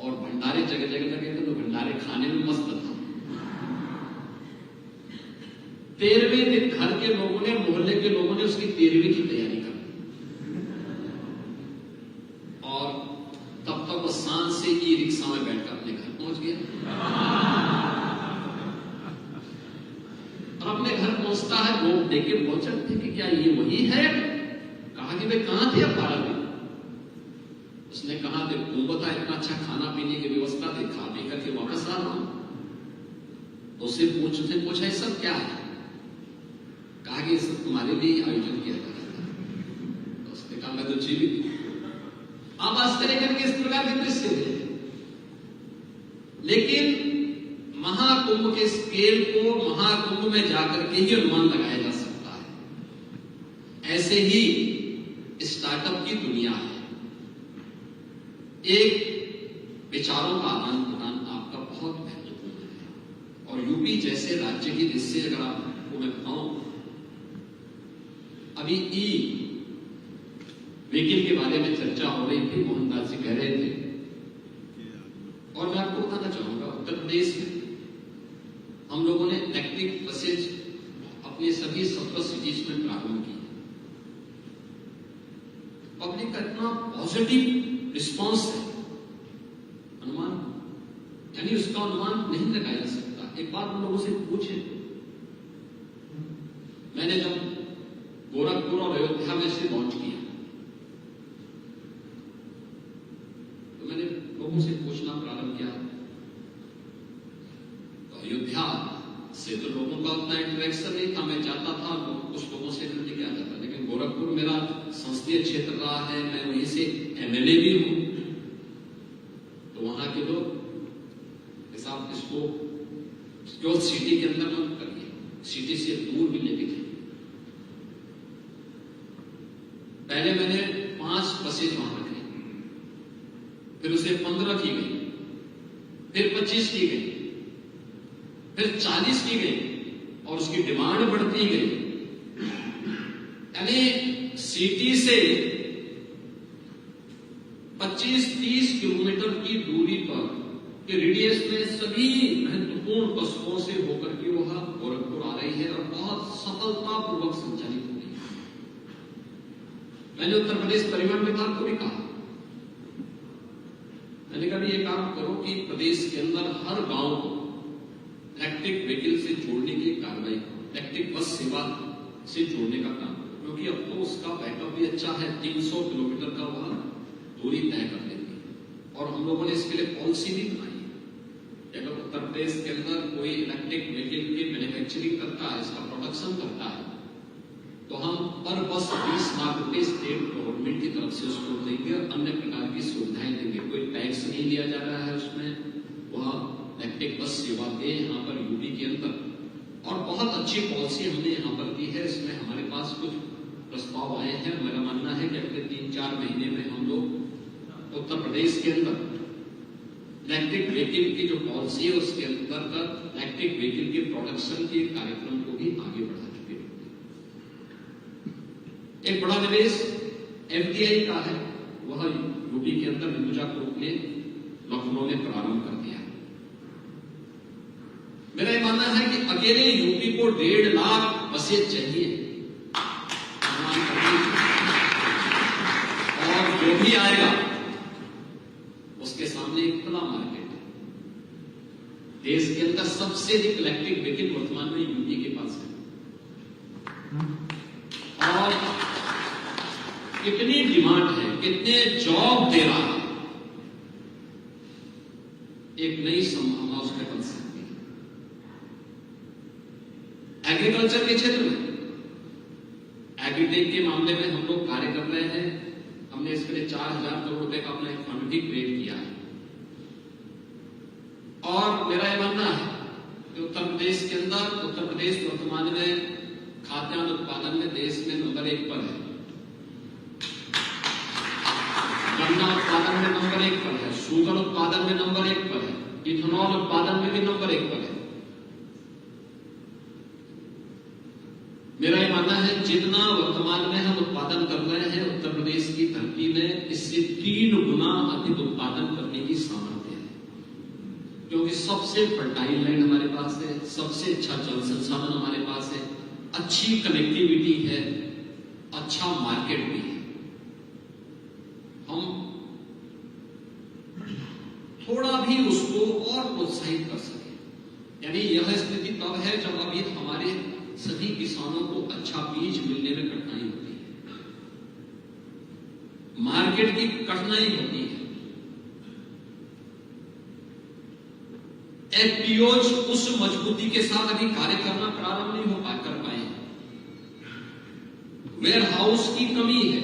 और भंडारे जगह जगह लगे थे, तो भंडारे खाने में मस्त था। 13वें दिन घर के लोगों ने, मोहल्ले के लोगों ने उसकी 13वीं की तैयारी कर दी और तब तक वो सांझ से ई-रिक्शा में बैठकर अपने घर पहुंच गया। और अपने घर पहुंचता है, लोग देखे पहुंचते थे कि क्या ये वही है। कहा कि वे कहां थे अब 12 दिन। उसने कहा कि तुम बता, इतना अच्छा खाना पीने की व्यवस्था थी, खा पी करके वापस आ रहा हूं। तो उससे पूछा ये सब क्या है। कहा कि ये सब तुम्हारे लिए आयोजन किया जा रहा था। तो उसने कहा मैं तो जीवित। आप आश्चर्य करके इस प्रकार के दृश्य थे, लेकिन महाकुंभ के स्केल को महाकुंभ में जाकर के ही अनुमान लगाया जा सकता है। ऐसे ही स्टार्टअप की दुनिया है। एक विचारों का आदान प्रदान आपका बहुत महत्वपूर्ण है। और यूपी जैसे राज्य की दृष्टि अगर आपको मैं बताऊं, अभी ई व्हीकल के बारे में चर्चा हो रही थी, मोहनदास जी कह रहे थे, और मैं आपको बताना चाहूंगा उत्तर प्रदेश में हम लोगों ने इलेक्ट्रिक बसेज अपने सभी 17 सिटीज में प्रारंभ की। पब्लिक का इतना पॉजिटिव रिस्पॉन्स है, अनुमान यानी उसका अनुमान नहीं लगाया जा सकता। एक बार उन लोगों से पूछे, मैंने जब गोरखपुर और अयोध्या में से लॉन्च किया तो मैंने लोगों से पूछना प्रारंभ किया। तो अयोध्या से तो लोगों का उतना इंटरेक्शन नहीं था, मैं जाता था कुछ लोगों से मिलने क्या जाता, लेकिन गोरखपुर मेरा संसदीय क्षेत्र रहा है, मैं वहीं से MLA भी हूं। तो वहां के लोग साहब इसको जो सिटी के अंदर मत करिए, सिटी से दूर भी लेके जाइए। पहले मैंने 5 बसेज वहां रखी, फिर उसे 15 की गई, फिर 25 की गई, फिर 40 की गई और उसकी डिमांड बढ़ती गई। यानी सिटी से 25-30 किलोमीटर की दूरी पर के रेडियस में सभी महत्वपूर्ण कस्बों से होकर के वह गोरखपुर आ रही है और बहुत सफलतापूर्वक संचालित हो रही है। मैंने उत्तर प्रदेश परिवहन विभाग को भी कहा, मैंने कहा ये काम करो कि प्रदेश के अंदर हर गांव को इलेक्ट्रिक व्हीकल से जोड़ने की कार्रवाई करो, इलेक्ट्रिक बस सेवा से जोड़ने का काम, क्योंकि अब तो उसका बैकअप भी अच्छा है, 300 किलोमीटर का वह दूरी तय कर लेती है। और हम लोगों ने इसके लिए पॉलिसी भी बनाई है। अगर उत्तर प्रदेश के अंदर कोई इलेक्ट्रिक व्हीकल की मैन्युफैक्चरिंग करता है, इसका प्रोडक्शन करता है, तो हम पर बस 20 लाख रुपए स्टेट गवर्नमेंट की तरफ से उसको देंगे और अन्य प्रकार की सुविधाएं देंगे। कोई टैक्स नहीं लिया जा रहा है उसमें, वह इलेक्ट्रिक बस सेवा दे यहाँ पर यूपी के अंदर। और बहुत अच्छी पॉलिसी हमने यहाँ पर की है। इसमें हमारे पास कुछ प्रस्ताव आए हैं। मेरा मानना है कि अगले 3-4 महीने में हम लोग उत्तर प्रदेश के अंदर इलेक्ट्रिक व्हीकल की जो पॉलिसी है उसके अंतर्गत इलेक्ट्रिक व्हीकल के प्रोडक्शन के कार्यक्रम को भी आगे बढ़ा चुके हैं। एक बड़ा निवेश एफडीआई का है, वह यूपी के अंदर हिंदुजा ग्रुप ने लखनऊ में प्रारंभ कर दिया। मेरा यह मानना है कि अकेले यूपी को 1.5 लाख बसें चाहिए, और जो भी आएगा उसके सामने एक खुला मार्केट है। देश के अंदर सबसे अधिक इलेक्ट्रिक व्हीकल वर्तमान में यूपी के पास है। और कितनी डिमांड है, कितने जॉब दे रहा है, एक नई संभावना उसमें बन सकती है। एग्रीकल्चर के क्षेत्र में एग्रीटेक के मामले में हम लोग कार्य कर रहे हैं। हमने इसके लिए 4,000 करोड़ रुपए का अपना एक फंड भी क्रिएट किया है। और मेरा यह मानना है कि उत्तर प्रदेश के अंदर, उत्तर प्रदेश वर्तमान में खाद्यान्न उत्पादन में देश में नंबर 1 पर है, गन्ना उत्पादन में नंबर 1 पर है, शुगर उत्पादन में नंबर 1 पर है, इथेनॉल उत्पादन में भी नंबर 1 पर है। मेरा यह मानना है जितना वर्तमान में हम उत्पादन कर रहे हैं उत्तर प्रदेश की धरती में, इससे 3 गुना अधिक उत्पादन करने की सामर्थ्य है, क्योंकि सबसे फर्टाइल लैंड हमारे पास है, सबसे अच्छा जल संसाधन हमारे पास है, अच्छी कनेक्टिविटी है, अच्छा मार्केट भी है। हम थोड़ा भी उसको और प्रोत्साहित कर सके। यानी यह स्थिति तब है जब अभी हमारे सभी किसानों को अच्छा बीज मिलने में कठिनाई होती है, मार्केट की कठिनाई होती है, एफपीओज उस मजबूती के साथ अभी कार्य करना प्रारंभ नहीं कर पाए, वेयर हाउस की कमी है।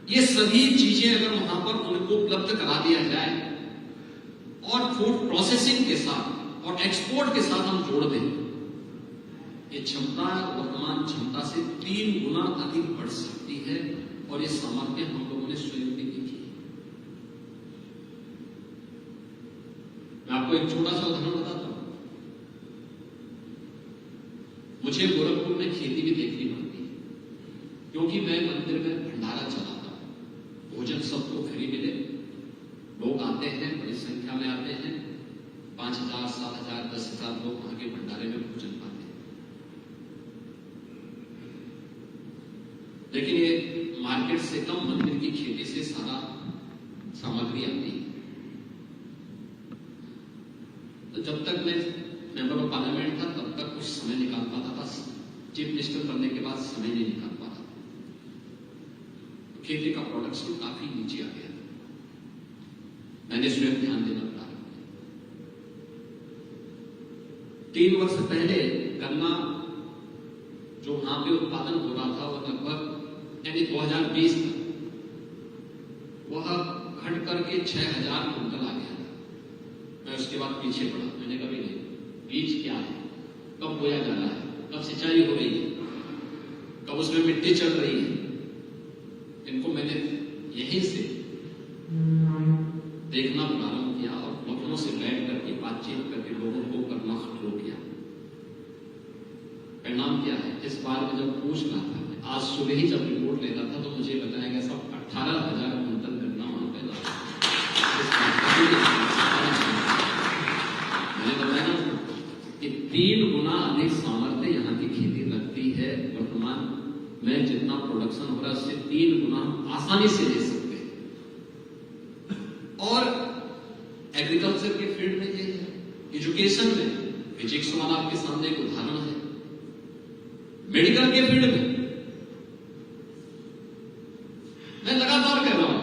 ये सभी चीजें अगर वहां पर उनको उपलब्ध करा दिया जाए और फूड प्रोसेसिंग के साथ और एक्सपोर्ट के साथ हम जोड़ दें, ये क्षमता वर्तमान क्षमता से 3 गुना अधिक बढ़ सकती है। और ये सामर्थ्य हम लोगों ने स्वयं भी देखी है। मैं आपको एक छोटा सा उदाहरण बताता हूं। मुझे गोरखपुर में खेती भी देखनी पड़ती है, क्योंकि मैं मंदिर में भंडारा चलाता हूं। भोजन सबको फ्री मिले, लोग आते हैं, बड़ी संख्या में आते हैं, 5,000, 7,000, 10,000 लोग वहां के भंडारे में भोजन पाते हैं। लेकिन ये मार्केट से कम मंदिर की खेती से सारा सामग्री आती है। तो जब तक मैं मेंबर ऑफ पार्लियामेंट था तब तक कुछ समय निकाल पाता था, चीफ मिनिस्टर बनने के बाद समय नहीं निकाल पाता। खेती का प्रोडक्शन काफी नीचे आ गया, मैंने स्वयं ध्यान देना प्रारंभ किया। 3 वर्ष पहले गन्ना जो वहां पे उत्पादन हो रहा था वह लगभग यानी 2020 तक वह घट करके 6,000 कुंटल आ गया। मैं उसके बाद पीछे पड़ा, मैंने कभी नहीं, बीज क्या है, कब बोया जा रहा है, कब सिंचाई हो रही है, कब उसमें मिट्टी चल रही है, इनको मैंने यहीं से देखना प्रारंभ किया और लखनऊ से बैठ करके बातचीत करके लोगों को करना शुरू किया। परिणाम क्या है? इस बार में जब पूछ रहा था, आज सुबह ही जब रिपोर्ट लेता था तो मुझे बताया गया सब 18,000 कुंतल गन्ना वहां पे लगा। मैंने बताया ना कि 3 गुना अधिक सामर्थ्य यहाँ की खेती लगती है। वर्तमान में जितना प्रोडक्शन हो रहा है उससे 3 गुना आसानी से ले सकते हैं। और एग्रीकल्चर के फील्ड में ये है, एजुकेशन में फिजिक्स वाला आपके सामने एक उदाहरण है, मेडिकल के फील्ड में मैं लगातार कह रहा हूं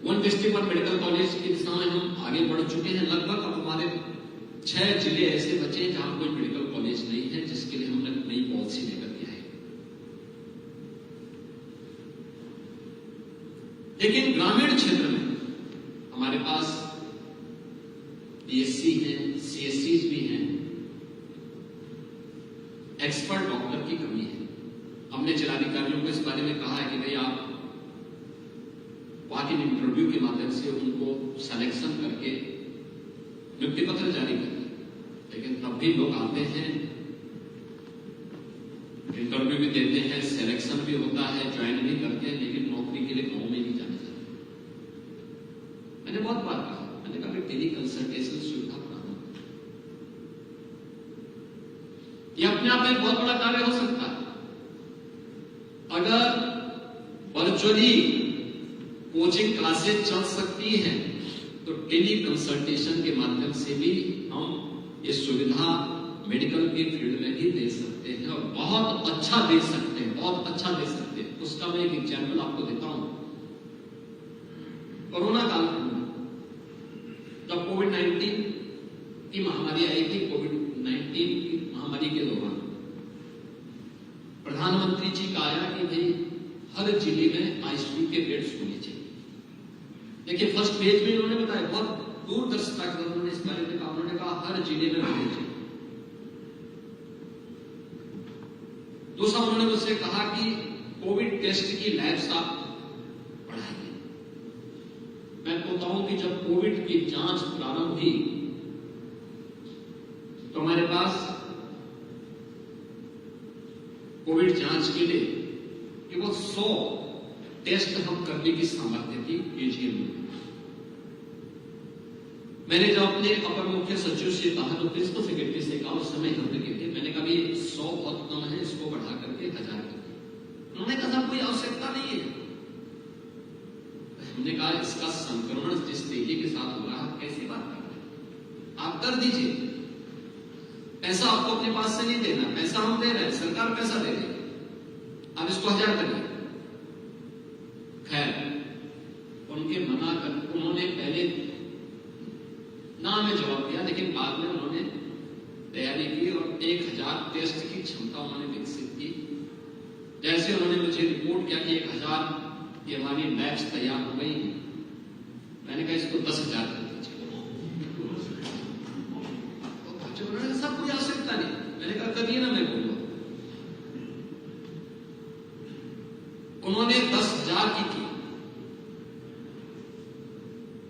1 डिस्ट्रिक्ट 1 मेडिकल कॉलेज की दिशा में हम आगे बढ़ चुके हैं। लगभग अब हमारे 6 जिले ऐसे बचे हैं जहां कोई मेडिकल कॉलेज नहीं है, जिसके लिए हमने नई पॉलिसी लेकर के आए। लेकिन ग्रामीण क्षेत्र में हमारे पास बीएससी है, सीएससी भी हैं, एक्सपर्ट डॉक्टर की कमी है। हमने जिलाधिकारियों को इस बारे में कहा है कि भाई आप वॉक इन इंटरव्यू के माध्यम से उनको सिलेक्शन करके नियुक्ति पत्र जारी करें, लेकिन तब भी लोग आते हैं, इंटरव्यू भी देते हैं, सिलेक्शन भी होता है, ज्वाइन भी करते हैं, लेकिन नौकरी के लिए गांव में नहीं जाना चाहते। मैंने बहुत बार कहा, मैंने कहा टेली कंसल्टेशन सुविधा बनाना, यह अपने आप में एक बहुत बड़ा कार्य हो सकता है। अगर वर्चुअली कोचिंग क्लासेस चल सकती हैं तो टेली कंसल्टेशन के माध्यम से भी हम ये सुविधा मेडिकल के फील्ड में भी दे सकते हैं और बहुत अच्छा दे सकते हैं, बहुत अच्छा दे सकते हैं। उसका मैं एक एग्जाम्पल आपको देता हूं। कोरोना काल में जब कोविड-19 की महामारी आई थी, कोविड-19 की महामारी के दौरान प्रधानमंत्री जी का आया कि भाई हर जिले में आईसीयू के बेड्स होने चाहिए। देखिए फर्स्ट पेज में उन्होंने बताया, बहुत दूरदर्शिता के उन्होंने इस बारे में कहा, उन्होंने कहा हर जिले में होने चाहिए। दूसरा उन्होंने मुझसे कहा कि कोविड टेस्ट की लैब्स आप बढ़ाइए। मैं बताऊं कि जब कोविड की जांच प्रारंभ हुई तो हमारे पास कोविड जांच के लिए केवल 100 टेस्ट हम करने की सामर्थ्य थी एजीएम में। मैंने जब अपने अपर मुख्य सचिव से कहा तो प्रिंसिपल सेक्रेटरी से कहा, उस समय हम लगे थे, मैंने कहा 100 बहुत कम है, इसको बढ़ा करके 1000 कर दिया। उन्होंने कहा कोई आवश्यकता नहीं है। हमने कहा इसका संक्रमण जिस तेजी के साथ हो रहा है, कैसी बात कर रहे हैं, आप कर दीजिए। पैसा आपको अपने पास से नहीं देना, पैसा हम दे रहे हैं, सरकार पैसा दे रही है, आप इसको 1000 करिए। खैर उनके मना कर, उन्होंने पहले ना में जवाब दिया, लेकिन बाद में उन्होंने तैयारी की और 1000 टेस्ट की क्षमता उन्होंने विकसित की। जैसे उन्होंने मुझे रिपोर्ट किया कि 1000 की हमारी लैब्स तैयार हो गई हैं, मैंने कहा इसको 10,000 कर दीजिए। उन्होंने सब कोई आवश्यकता नहीं, मैंने कहा करिए ना, मैं बोलूंगा। उन्होंने 10,000 की थी,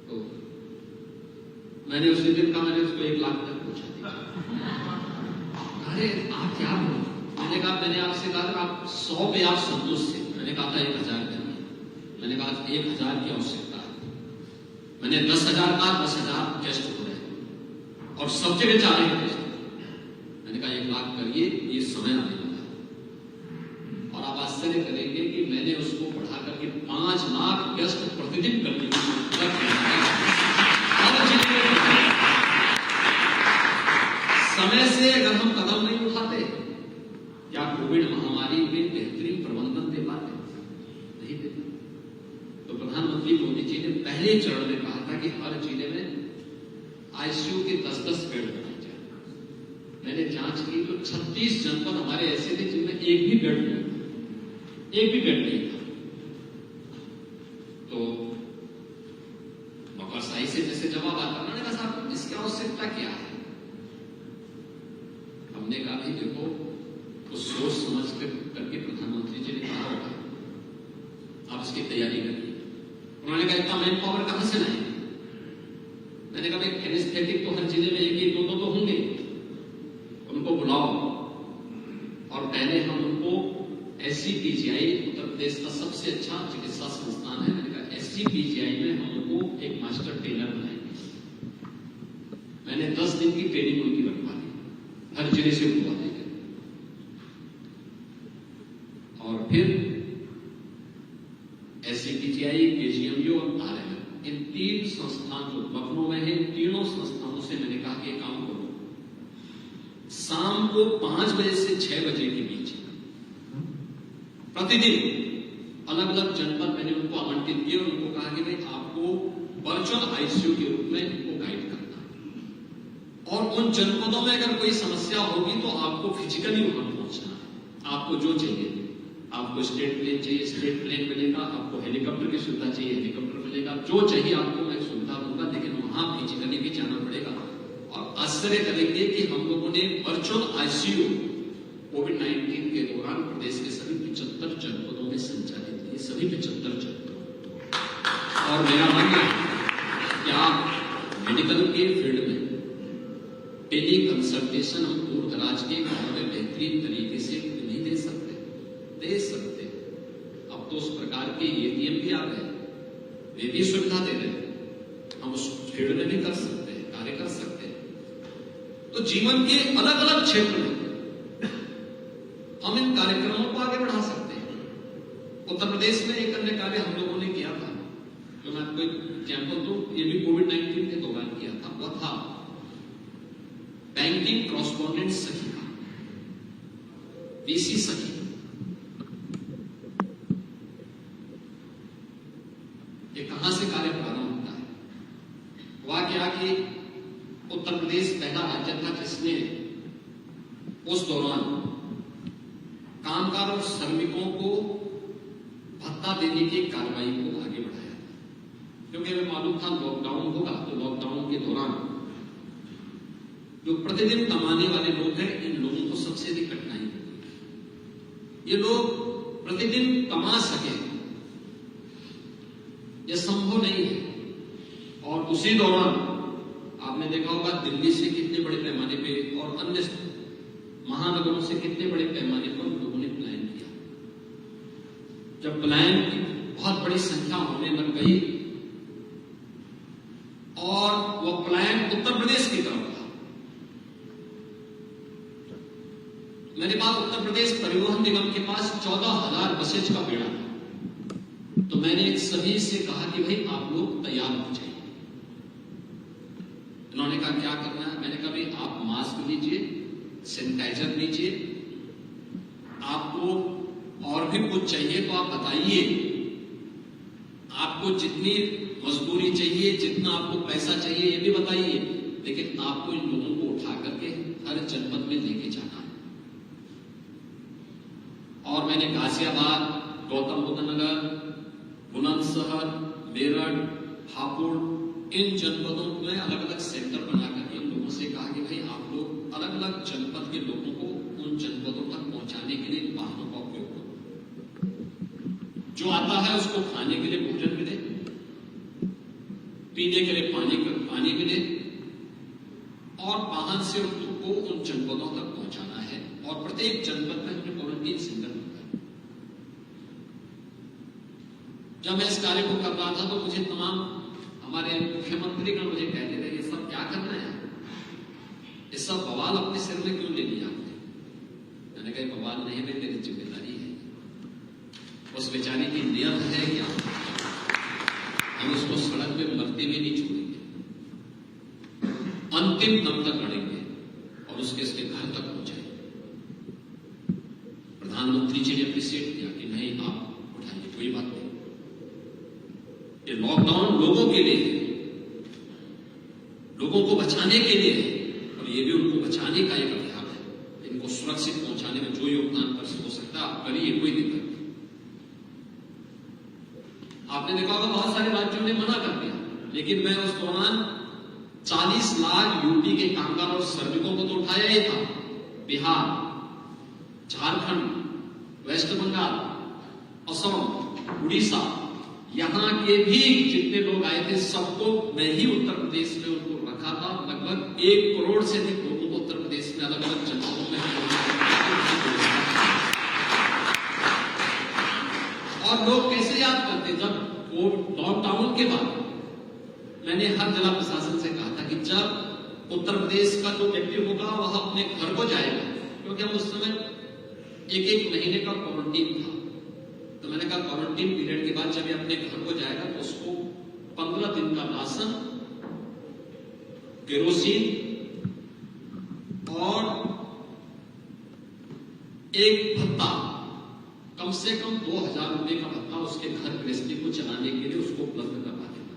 तो मैंने उसी दिन कहा, मैंने उसको 1 लाख तक पूछा दिया। अरे आप क्या बोल, मैंने कहा मैंने आपसे कहा आप 100 पे आप संतुष्ट थे, मैंने कहा था 1000 करिए, मैंने कहा 1000 की आवश्यकता है। मैंने 10,000 का 10,000 टेस्ट हो रहे और सब जगह जा रहे टेस्ट। मैंने कहा 1 लाख करिए, ये समय आने वाला है। और आप आश्चर्य करेंगे कि मैंने उसको बढ़ा करके 5 लाख टेस्ट प्रतिदिन करने की समय से अगर हम कदम नहीं उठाते, क्या कोविड महामारी में बेहतरीन प्रबंधन दे पाते? नहीं दे। तो प्रधानमंत्री मोदी जी ने पहले चरण में कहा था कि हर जिले में आईसीयू के 10-10 बेड बनाए जाए। मैंने जांच की तो 36 जनपद हमारे ऐसे थे जिनमें एक भी बेड नहीं था, एक भी बेड नहीं था। तो मकरसाई से जैसे जवाब आता, उन्होंने कहा साहब इसकी आवश्यकता क्या है? हमने कहा भी देखो, तो सोच समझ करके प्रधानमंत्री जी ने कहा होगा आप इसकी तैयारी करिए। उन्होंने कहा इतना मैन पावर कहां से लाएंगे? मैंने कहा एनेस्थेटिक तो हर जिले में 1-2 तो होंगे, उनको बुलाओ, SCPGI उत्तर प्रदेश का सबसे अच्छा चिकित्सा संस्थान है। मैंने कहा SCPGI में हम लोग को एक मास्टर ट्रेनर बनाएंगे। मैंने 10 दिन की ट्रेनिंग उनकी रखवा दी, हर जिले से बुलवा देंगे। और फिर SCPGI, KGMU और RML, इन 3 संस्थान जो लखनऊ में है, इन तीनों संस्थानों से मैंने कहा कि काम करो, शाम को 5 बजे से 6 बजे के बीच प्रतिदिन अलग अलग जनपद मैंने उनको आवंटित किए और उनको कहा कि भाई आपको वर्चुअल ICU के रूप में इनको गाइड करना है। और उन जनपदों में अगर कोई समस्या होगी तो आपको फिजिकली वहां पहुंचना है। आपको जो चाहिए, आपको स्टेट प्लेन चाहिए, स्टेट प्लेन मिलेगा, आपको हेलीकॉप्टर की सुविधा चाहिए, हेलीकॉप्टर मिलेगा, जो चाहिए आपको मैं सुविधा दूंगा, लेकिन वहां फिजिकली भी जाना पड़ेगा। और आश्चर्य करेंगे कि हम लोगों ने वर्चुअल ICU कोविड-19 के दौरान प्रदेश के सभी 75 जनपदों में संचालित किए, सभी 75 जनपदों। और मेरा मानना है कि आप मेडिकल के फील्ड में टेली कंसल्टेशन हम दूर दराज के गांव में बेहतरीन तरीके से नहीं दे सकते, दे सकते। अब तो उस प्रकार के ATM भी आ गए, वे भी सुविधा दे रहे हैं, हम उस फील्ड में भी कर सकते हैं, कार्य कर सकते हैं। तो जीवन के अलग अलग क्षेत्र में हम इन कार्यक्रमों को आगे बढ़ा सकते हैं। उत्तर प्रदेश में एक अन्य कार्य हम लोगों ने किया था, जो मैं आपको एग्जाम्पल दूं, ये भी कोविड-19 के दौरान किया था। वह था बैंकिंग कॉरेस्पॉन्डेंट सखी का, BC सखी। ये कहां से कार्य प्रारंभ होता है? हुआ क्या कि उत्तर प्रदेश पहला राज्य था जिसने उस दौरान कामगार और श्रमिकों को भत्ता देने की कार्रवाई को आगे बढ़ाया, क्योंकि हमें मालूम था लॉकडाउन होगा। तो लॉकडाउन के दौरान जो प्रतिदिन कमाने वाले लोग हैं, इन लोगों को सबसे अधिक कठिनाई होती है। ये लोग प्रतिदिन कमा सके, यह संभव नहीं है। और उसी दौरान आपने देखा होगा दिल्ली से कितने बड़े पैमाने पे और अन्य महानगरों से कितने बड़े पैमाने पर लोगों ने पलायन किया। जब पलायन की बहुत बड़ी संख्या होने लग गई और वह पलायन उत्तर प्रदेश की तरफ था, मेरे पास उत्तर प्रदेश परिवहन निगम के पास 14,000 बसेज का बेड़ा था। तो मैंने सभी से कहा कि भाई आप लोग तैयार हो जाइए। इन्होंने कहा क्या करना है? मैंने कहा भाई आप मास्क लीजिए, सैनिटाइजर लीजिए, आपको और भी कुछ चाहिए तो आप बताइए, आपको जितनी मजदूरी चाहिए, जितना आपको पैसा चाहिए ये भी बताइए, लेकिन आपको इन लोगों को उठा करके हर जनपद में लेके जाना है। और मैंने गाजियाबाद, गौतम बुद्ध नगर, बुलंदशहर, मेरठ, हापुड़, इन जनपदों में अलग अलग सेंटर बनाकर इन लोगों से कहा कि भाई आप लोग अलग अलग जनपद के लोगों को उन जनपदों तक पहुंचाने के लिए वाहनों का उपयोग करो। जो आता है उसको खाने के लिए भोजन मिले, पीने के लिए पानी मिले, और वाहन से उनको उन जनपदों तक पहुंचाना है। और प्रत्येक जनपद में हमने क्वारंटीन सेंटर बनाया। जब मैं इस कार्य को कर रहा था तो मुझे तमाम हमारे मुख्यमंत्रीगण मुझे कहते थे ये सब क्या करना है, ये सब बवाल अपने सिर में क्यों ले लिया आपने? मैंने कहा बवाल नहीं है, मेरी जिम्मेदारी है। उस बेचारी की नियत है क्या, हम उसको सड़क में मरते हुए नहीं छोड़ेंगे, अंतिम दम तक लड़ेंगे और उसके घर तक पहुंचाएंगे। प्रधानमंत्री जी ने अप्रिशिएट किया कि नहीं आप उठाइए, कोई बात नहीं। ये लॉकडाउन लोगों के लिए है, लोगों को बचाने के लिए है, और ये भी उनको बचाने का एक अभियान है। इनको सुरक्षित पहुंचाने में जो योगदान कर हो सकता है आप करिए, कोई दिक्कत नहीं। आपने देखा होगा बहुत सारे राज्यों ने मना कर दिया, लेकिन मैं उस दौरान 40 लाख यूपी के कामगार और श्रमिकों को तो उठाया ही था। बिहार, झारखंड, वेस्ट बंगाल, असम, उड़ीसा, यहां के भी जितने लोग आए थे सबको मैं ही उत्तर प्रदेश में उनको रखा था। लगभग 1 करोड़ से अधिक लोगों को उत्तर प्रदेश में अलग अलग जनपदों में और लोग कैसे याद करते, जब वो लॉकडाउन के बाद मैंने हर जिला प्रशासन से कहा था कि जब उत्तर प्रदेश का जो व्यक्ति होगा वह अपने घर को जाएगा, क्योंकि हम उस समय एक महीने का क्वारंटीन था, तो मैंने कहा क्वारंटीन पीरियड के बाद जब ये अपने घर को जाएगा तो उसको 15 दिन का राशन, केरोसिन और एक भत्ता, कम से कम 2000 रुपए का भत्ता उसके घर गृहस्थी को चलाने के लिए उसको उपलब्ध करवा देना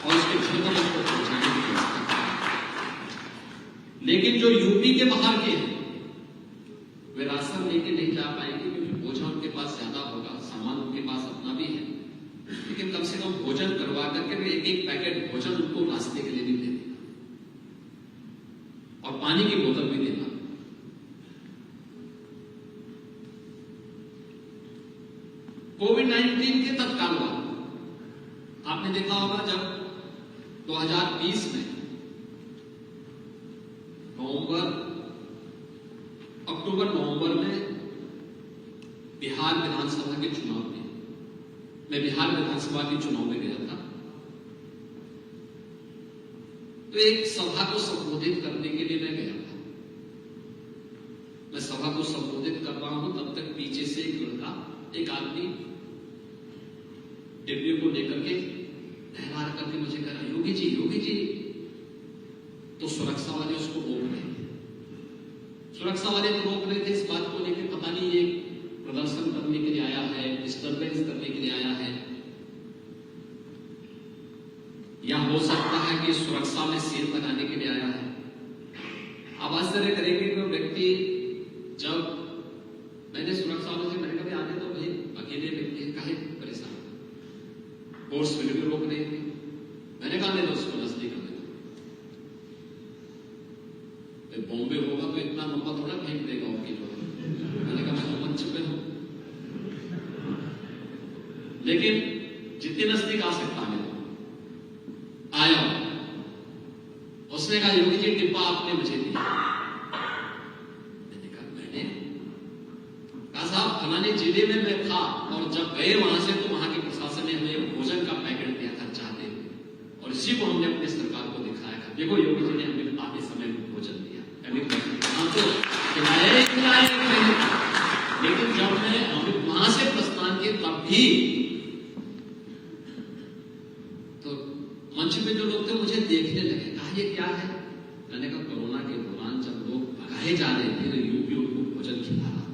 और उसके घर में उसको पहुंचाने की व्यवस्था। लेकिन जो यूपी के बाहर के हैं वे राशन लेके नहीं जा पाएंगे, क्योंकि बोझा उनके पास ज्यादा होगा, सामान उनके पास अपना भी है, लेकिन कम से कम भोजन करवा करके वे एक पैकेट भोजन उनको नाश्ते के लिए भी दे देना और पानी की बोतल भी देना। कोविड-19 के तत्काल बाद आपने देखा होगा जब 2020 में अक्टूबर-नवंबर में बिहार विधानसभा के चुनाव में मैं बिहार विधानसभा के चुनाव में गया था, तो एक सभा को संबोधित करने के लिए मैं गया था। मैं सभा को संबोधित कर रहा हूं, तब तक पीछे से एक लड़का, एक आदमी डिब्बे को लेकर के तहवार करके मुझे कह रहा, योगी जी, तो सुरक्षा वाले उसको रोक रहे थे। सुरक्षा वाले तो रोक रहे थे इस बात को लेकर, पता नहीं ये प्रदर्शन करने के लिए आया है, डिस्टर्बेंस करने के लिए आया है, या हो सकता है कि सुरक्षा में सेल लगाने के लिए आया है। आप आश्चर्य करेंगे कि वो व्यक्ति, जब मैंने सुरक्षा वालों से मैंने कहा आने तो भाई, अकेले व्यक्ति काहे परेशान, फोर्स फिर भी रोक रहे थे। मैंने कहा नहीं, उसको नजदीक आने दो, बॉम्बे होगा तो इतना लंबा थोड़ा फेंक देगा उनकी जो है। मैंने कहा मैं तो मंच पे हूं, लेकिन जितने नजदीक आ सकता है आया। उसने कहा योगी जी डिब्बा आपने मुझे दिया। मैंने कहा साहब फलाने जिले में मैं था, और जब गए वहां से तो वहां के प्रशासन ने हमें भोजन का पैकेट दिया था चाहते हुए, और इसी को हमने अपनी सरकार को दिखाया था, देखो योगी जी ने हमें आधे समय में भोजन दिया। लेकिन जब मैं वहां से प्रस्थान किया तब भी मंच में जो लोग थे मुझे देखने लगे, कहा ये क्या है। मैंने कहा कोरोना के दौरान जब लोग भगाए जा रहे थे तो यूपी उनको भोजन खिला रहा था।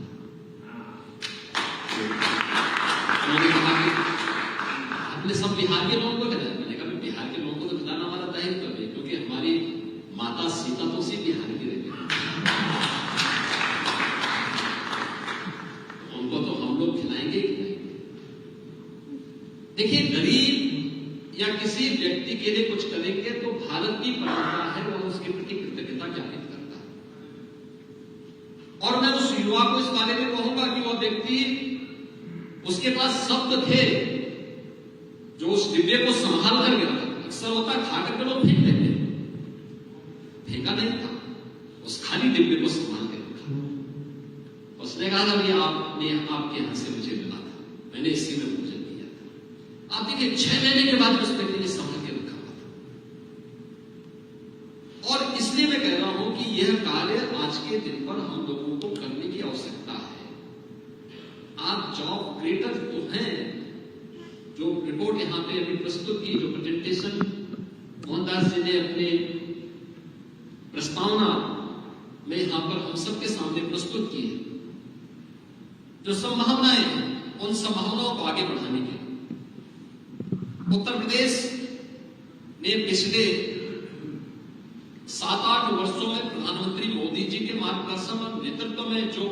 उन्होंने कहा कि आपने सब बिहार के लोगों को खिलाया। मैंने कहा बिहार के लोगों को तो खिलाना हमारा दायित्व है, क्योंकि हमारी माता सीता तो उसी बिहार की रहती है, उनको तो हम लोग खिलाएंगे। देखिए गरीब या किसी व्यक्ति के लिए कुछ करेंगे तो भारत की परंपरा है, वह उसके प्रति कृतज्ञता ज्ञापित करता है। और मैं उस युवा को इस बारे में कहूंगा कि वह व्यक्ति, उसके पास शब्द थे जो उस डिब्बे को संभाल कर गया था। अक्सर होता है खा करके लोग फेंक देते, फेंका नहीं था, उस खाली डिब्बे को संभाल के रखा। उसने कहा था कि आपने आपके यहां से मुझे मिला था, मैंने इसी में भोजन किया था। आप देखिए 6 महीने के बाद उस व्यक्ति ने संभाल के रखा हुआ था। और इसलिए मैं कह रहा हूं कि यह कार्य आज के दिन पर हम लोगों को करने की आवश्यकता है। आप जॉब क्रिएटर तो हैं, जो रिपोर्ट यहां पे अभी प्रस्तुत की, जो प्रेजेंटेशन मोहनदास जी ने अपने प्रस्तावना में यहां पर हम सबके सामने प्रस्तुत की है, जो संभावनाएं हैं उन संभावनाओं को आगे बढ़ाने के लिए उत्तर प्रदेश ने पिछले 7-8 वर्षों में प्रधानमंत्री मोदी जी के मार्गदर्शन और नेतृत्व में जो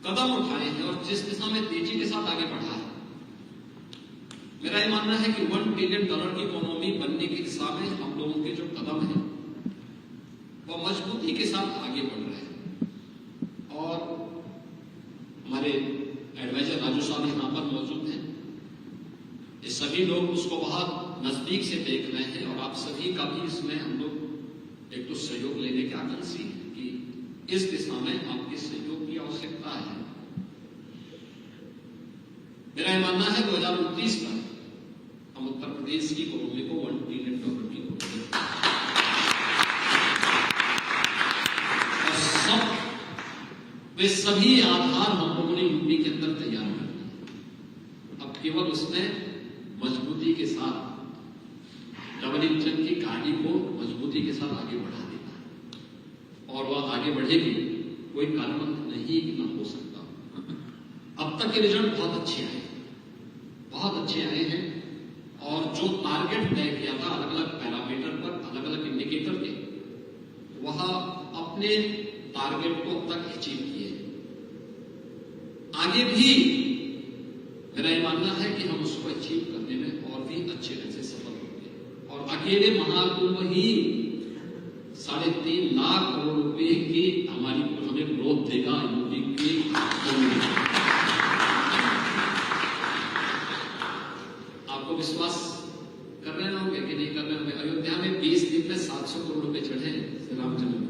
कदम उठाए हैं और जिस दिशा में तेजी के साथ आगे बढ़ा है, मेरा यह मानना है कि $1 ट्रिलियन की इकोनॉमी बनने की दिशा में हम लोगों के जो कदम हैं वह मजबूती के साथ आगे बढ़ रहे हैं। और हमारे एडवाइजर राजू साहब यहां पर मौजूद हैं, ये सभी लोग उसको बहुत नजदीक से देख रहे हैं, और आप सभी का भी इसमें हम लोग एक तो सहयोग लेने के आकांक्षी है कि इस दिशा में आपके सहयोग की आवश्यकता है। मेरा यह मानना है 2029 तक हम उत्तर प्रदेश की इकोनॉमी को $1 ट्रिलियन की इकोनॉमी और वे सभी आधार हम लोगों ने यूपी के अंदर तैयार कर दिए। अब केवल उसमें मजबूती के साथ डबल इंजन की गाड़ी को मजबूती के साथ आगे बढ़ा देना है और वह आगे बढ़ेगी, कोई कारण नहीं कि न हो सकता। अब तक के रिजल्ट बहुत अच्छे आए हैं और जो टारगेट तय किया था अलग अलग पैरामीटर पर, अलग अलग इंडिकेटर के, वह अपने टारगेट को अब तक अचीव किए। आगे भी मेरा यह मानना है कि हम उसको अचीव करने में और भी अच्छे ढंग से सफल होंगे और अकेले महाकुंभ ही 3.5 लाख करोड़ रुपए की हमें ग्रोथ देगा यूपी की। आपको विश्वास कर रहे होंगे कि नहीं कर रहे होंगे? अयोध्या में 20 दिन में 700 करोड़ रुपए चढ़े श्री रामचंद्र,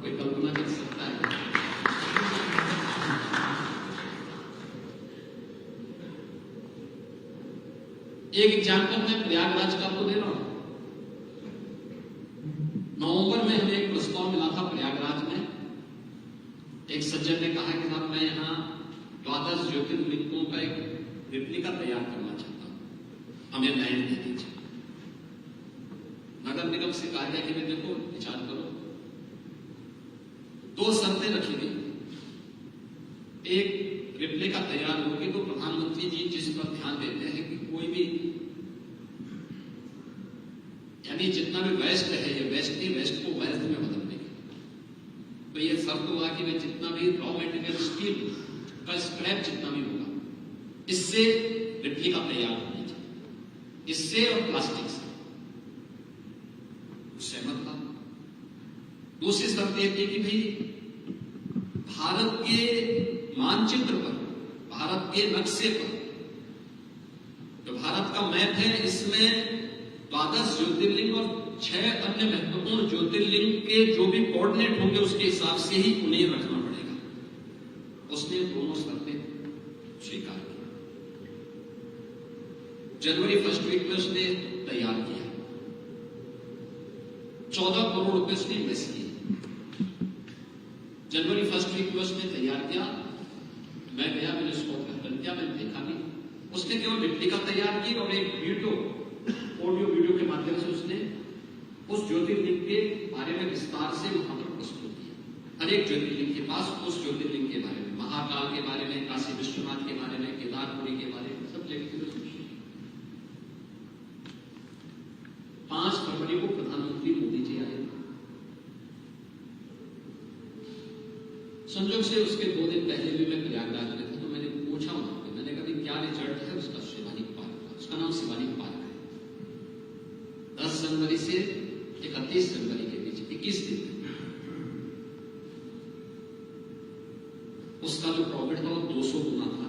कोई कल्पना कर सकता है? एक एग्जाम्पल मैं प्रयागराज का आपको दे रहा हूं। नवंबर में हमें एक प्रस्ताव मिला था प्रयागराज में। एक सज्जन ने कहा कि साहब मैं यहां 12 ज्योतिर्लिंगों का एक रेप्लिका तैयार करना चाहता हूं, हमें लैंड दे दीजिए। नगर निगम से कहा गया कि मैं देखो विचार करो। 2 शर्तें रखी गई। एक, रेप्लिका तैयार होगी तो प्रधानमंत्री जी जिस पर ध्यान देते हैं कि कोई भी, यानी जितना भी वेस्ट है, ये वेस्ट नहीं, वेस्ट को वेल्थ में बदलने की, तो ये शर्त हुआ कि मैं जितना भी रॉ मटेरियल स्टील का स्क्रैप जितना भी होगा, इससे रेप्लिका तैयार होनी चाहिए, इससे और प्लास्टिक से। सहमत था। दूसरी शर्त यह थी कि भाई भारत के मानचित्र पर, भारत के नक्शे पर, जो भारत का मैप है, इसमें 12 ज्योतिर्लिंग और 6 अन्य महत्वपूर्ण ज्योतिर्लिंग के जो भी कोऑर्डिनेट होंगे उसके हिसाब से ही उन्हें रखना पड़ेगा। उसने दोनों शर्तें स्वीकार की। जनवरी 1 वीक में उसने तैयार किया, 14 करोड़ रुपए उसने इन्वेस्ट किए। जनवरी 1 वीक में उसने तैयार किया। मैं गया, मैंने उसको उद्घाटन किया, मैंने देखा भी। उसने केवल रेप्लिका तैयार की और एक वीडियो, ऑडियो वीडियो के माध्यम से उसने उस ज्योतिर्लिंग के बारे में विस्तार से वहां पर प्रस्तुत किया। हर एक ज्योतिर्लिंग के पास उस ज्योतिर्लिंग के बारे में, महाकाल के बारे में, काशी विश्वनाथ के बारे में, केदारपुरी के बारे में, सब लिख के 5 फरवरी को प्रधानमंत्री मोदी जी आए। संजोग से उसके 2 दिन पहले भी मैं प्रयागराज में था, तो मैंने पूछा वहां पे, मैंने कहा क्या रिजल्ट है उसका शिवालिक पार्क का? उसका नाम शिवालिक पार्क है। 10 जनवरी से 31 जनवरी के बीच 21 दिन उसका जो प्रॉफिट था वो 200 गुना था।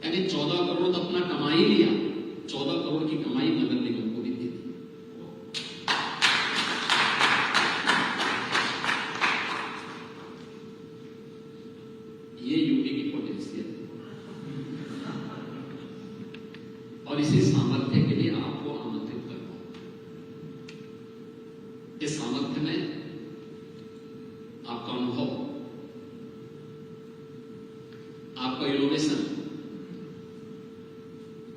यानी 14 करोड़ तो अपना कमा ही लिया, 14 करोड़ की कमाई नगर निगम को भी दे दी। ये यूपी की पोटेंशियल है और इसी सामर्थ्य के लिए आपको आमंत्रित करता हूं। इस सामर्थ्य में आपका अनुभव, आपका इनोवेशन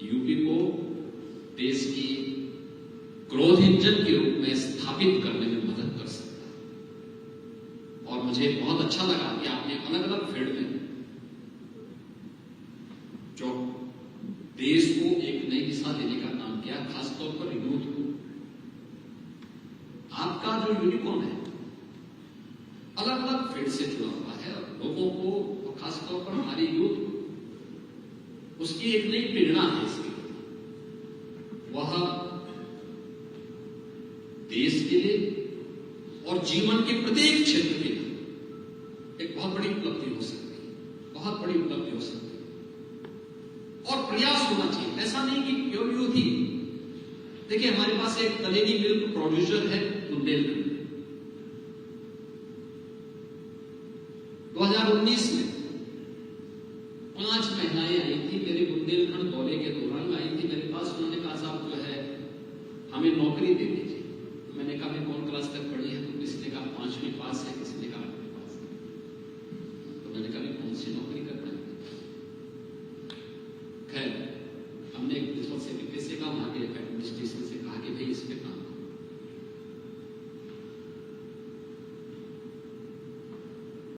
यूपी को देश की ग्रोथ इंजन के रूप में स्थापित करने में मदद कर सकता है। और मुझे बहुत अच्छा लगा कि आपने अलग अलग फील्ड में जो देश को एक नई दिशा देने का काम किया, खासतौर पर यूथ को। आपका जो यूनिकॉर्न है अलग अलग फील्ड से जुड़ा हुआ है और लोगों को, और खासतौर पर हमारी यूथ को, उसकी एक नई प्रेरणा है इसके लिए। वह देश के लिए और जीवन के प्रत्येक क्षेत्र के लिए एक बहुत बड़ी उपलब्धि हो सकती है, बहुत बड़ी उपलब्धि हो सकती है। और प्रयास होना चाहिए, ऐसा नहीं कि केवल यूथ ही। देखिए हमारे पास एक तलेनी मिल्क प्रोड्यूसर है बुंदेलखंड। 2019 में 5 महिलाएं आई थी मेरे बुंदेलखंड दौरे के दौरान आई थी मेरे पास। उन्होंने कहा साहब जो है हमें नौकरी दे दीजिए। मैंने कहा मैं कौन क्लास तक पढ़ी है? तो किसी ने कहा 5वीं पास है, किसी ने कहा 8वीं पास है। तो मैंने कहा मैं कौन सी नौकरी करना है? खैर हमने एक प्रिंसिपल सेक्रेटरी से कहा, वहां के एडमिनिस्ट्रेशन से कहा कि भाई इस पे काम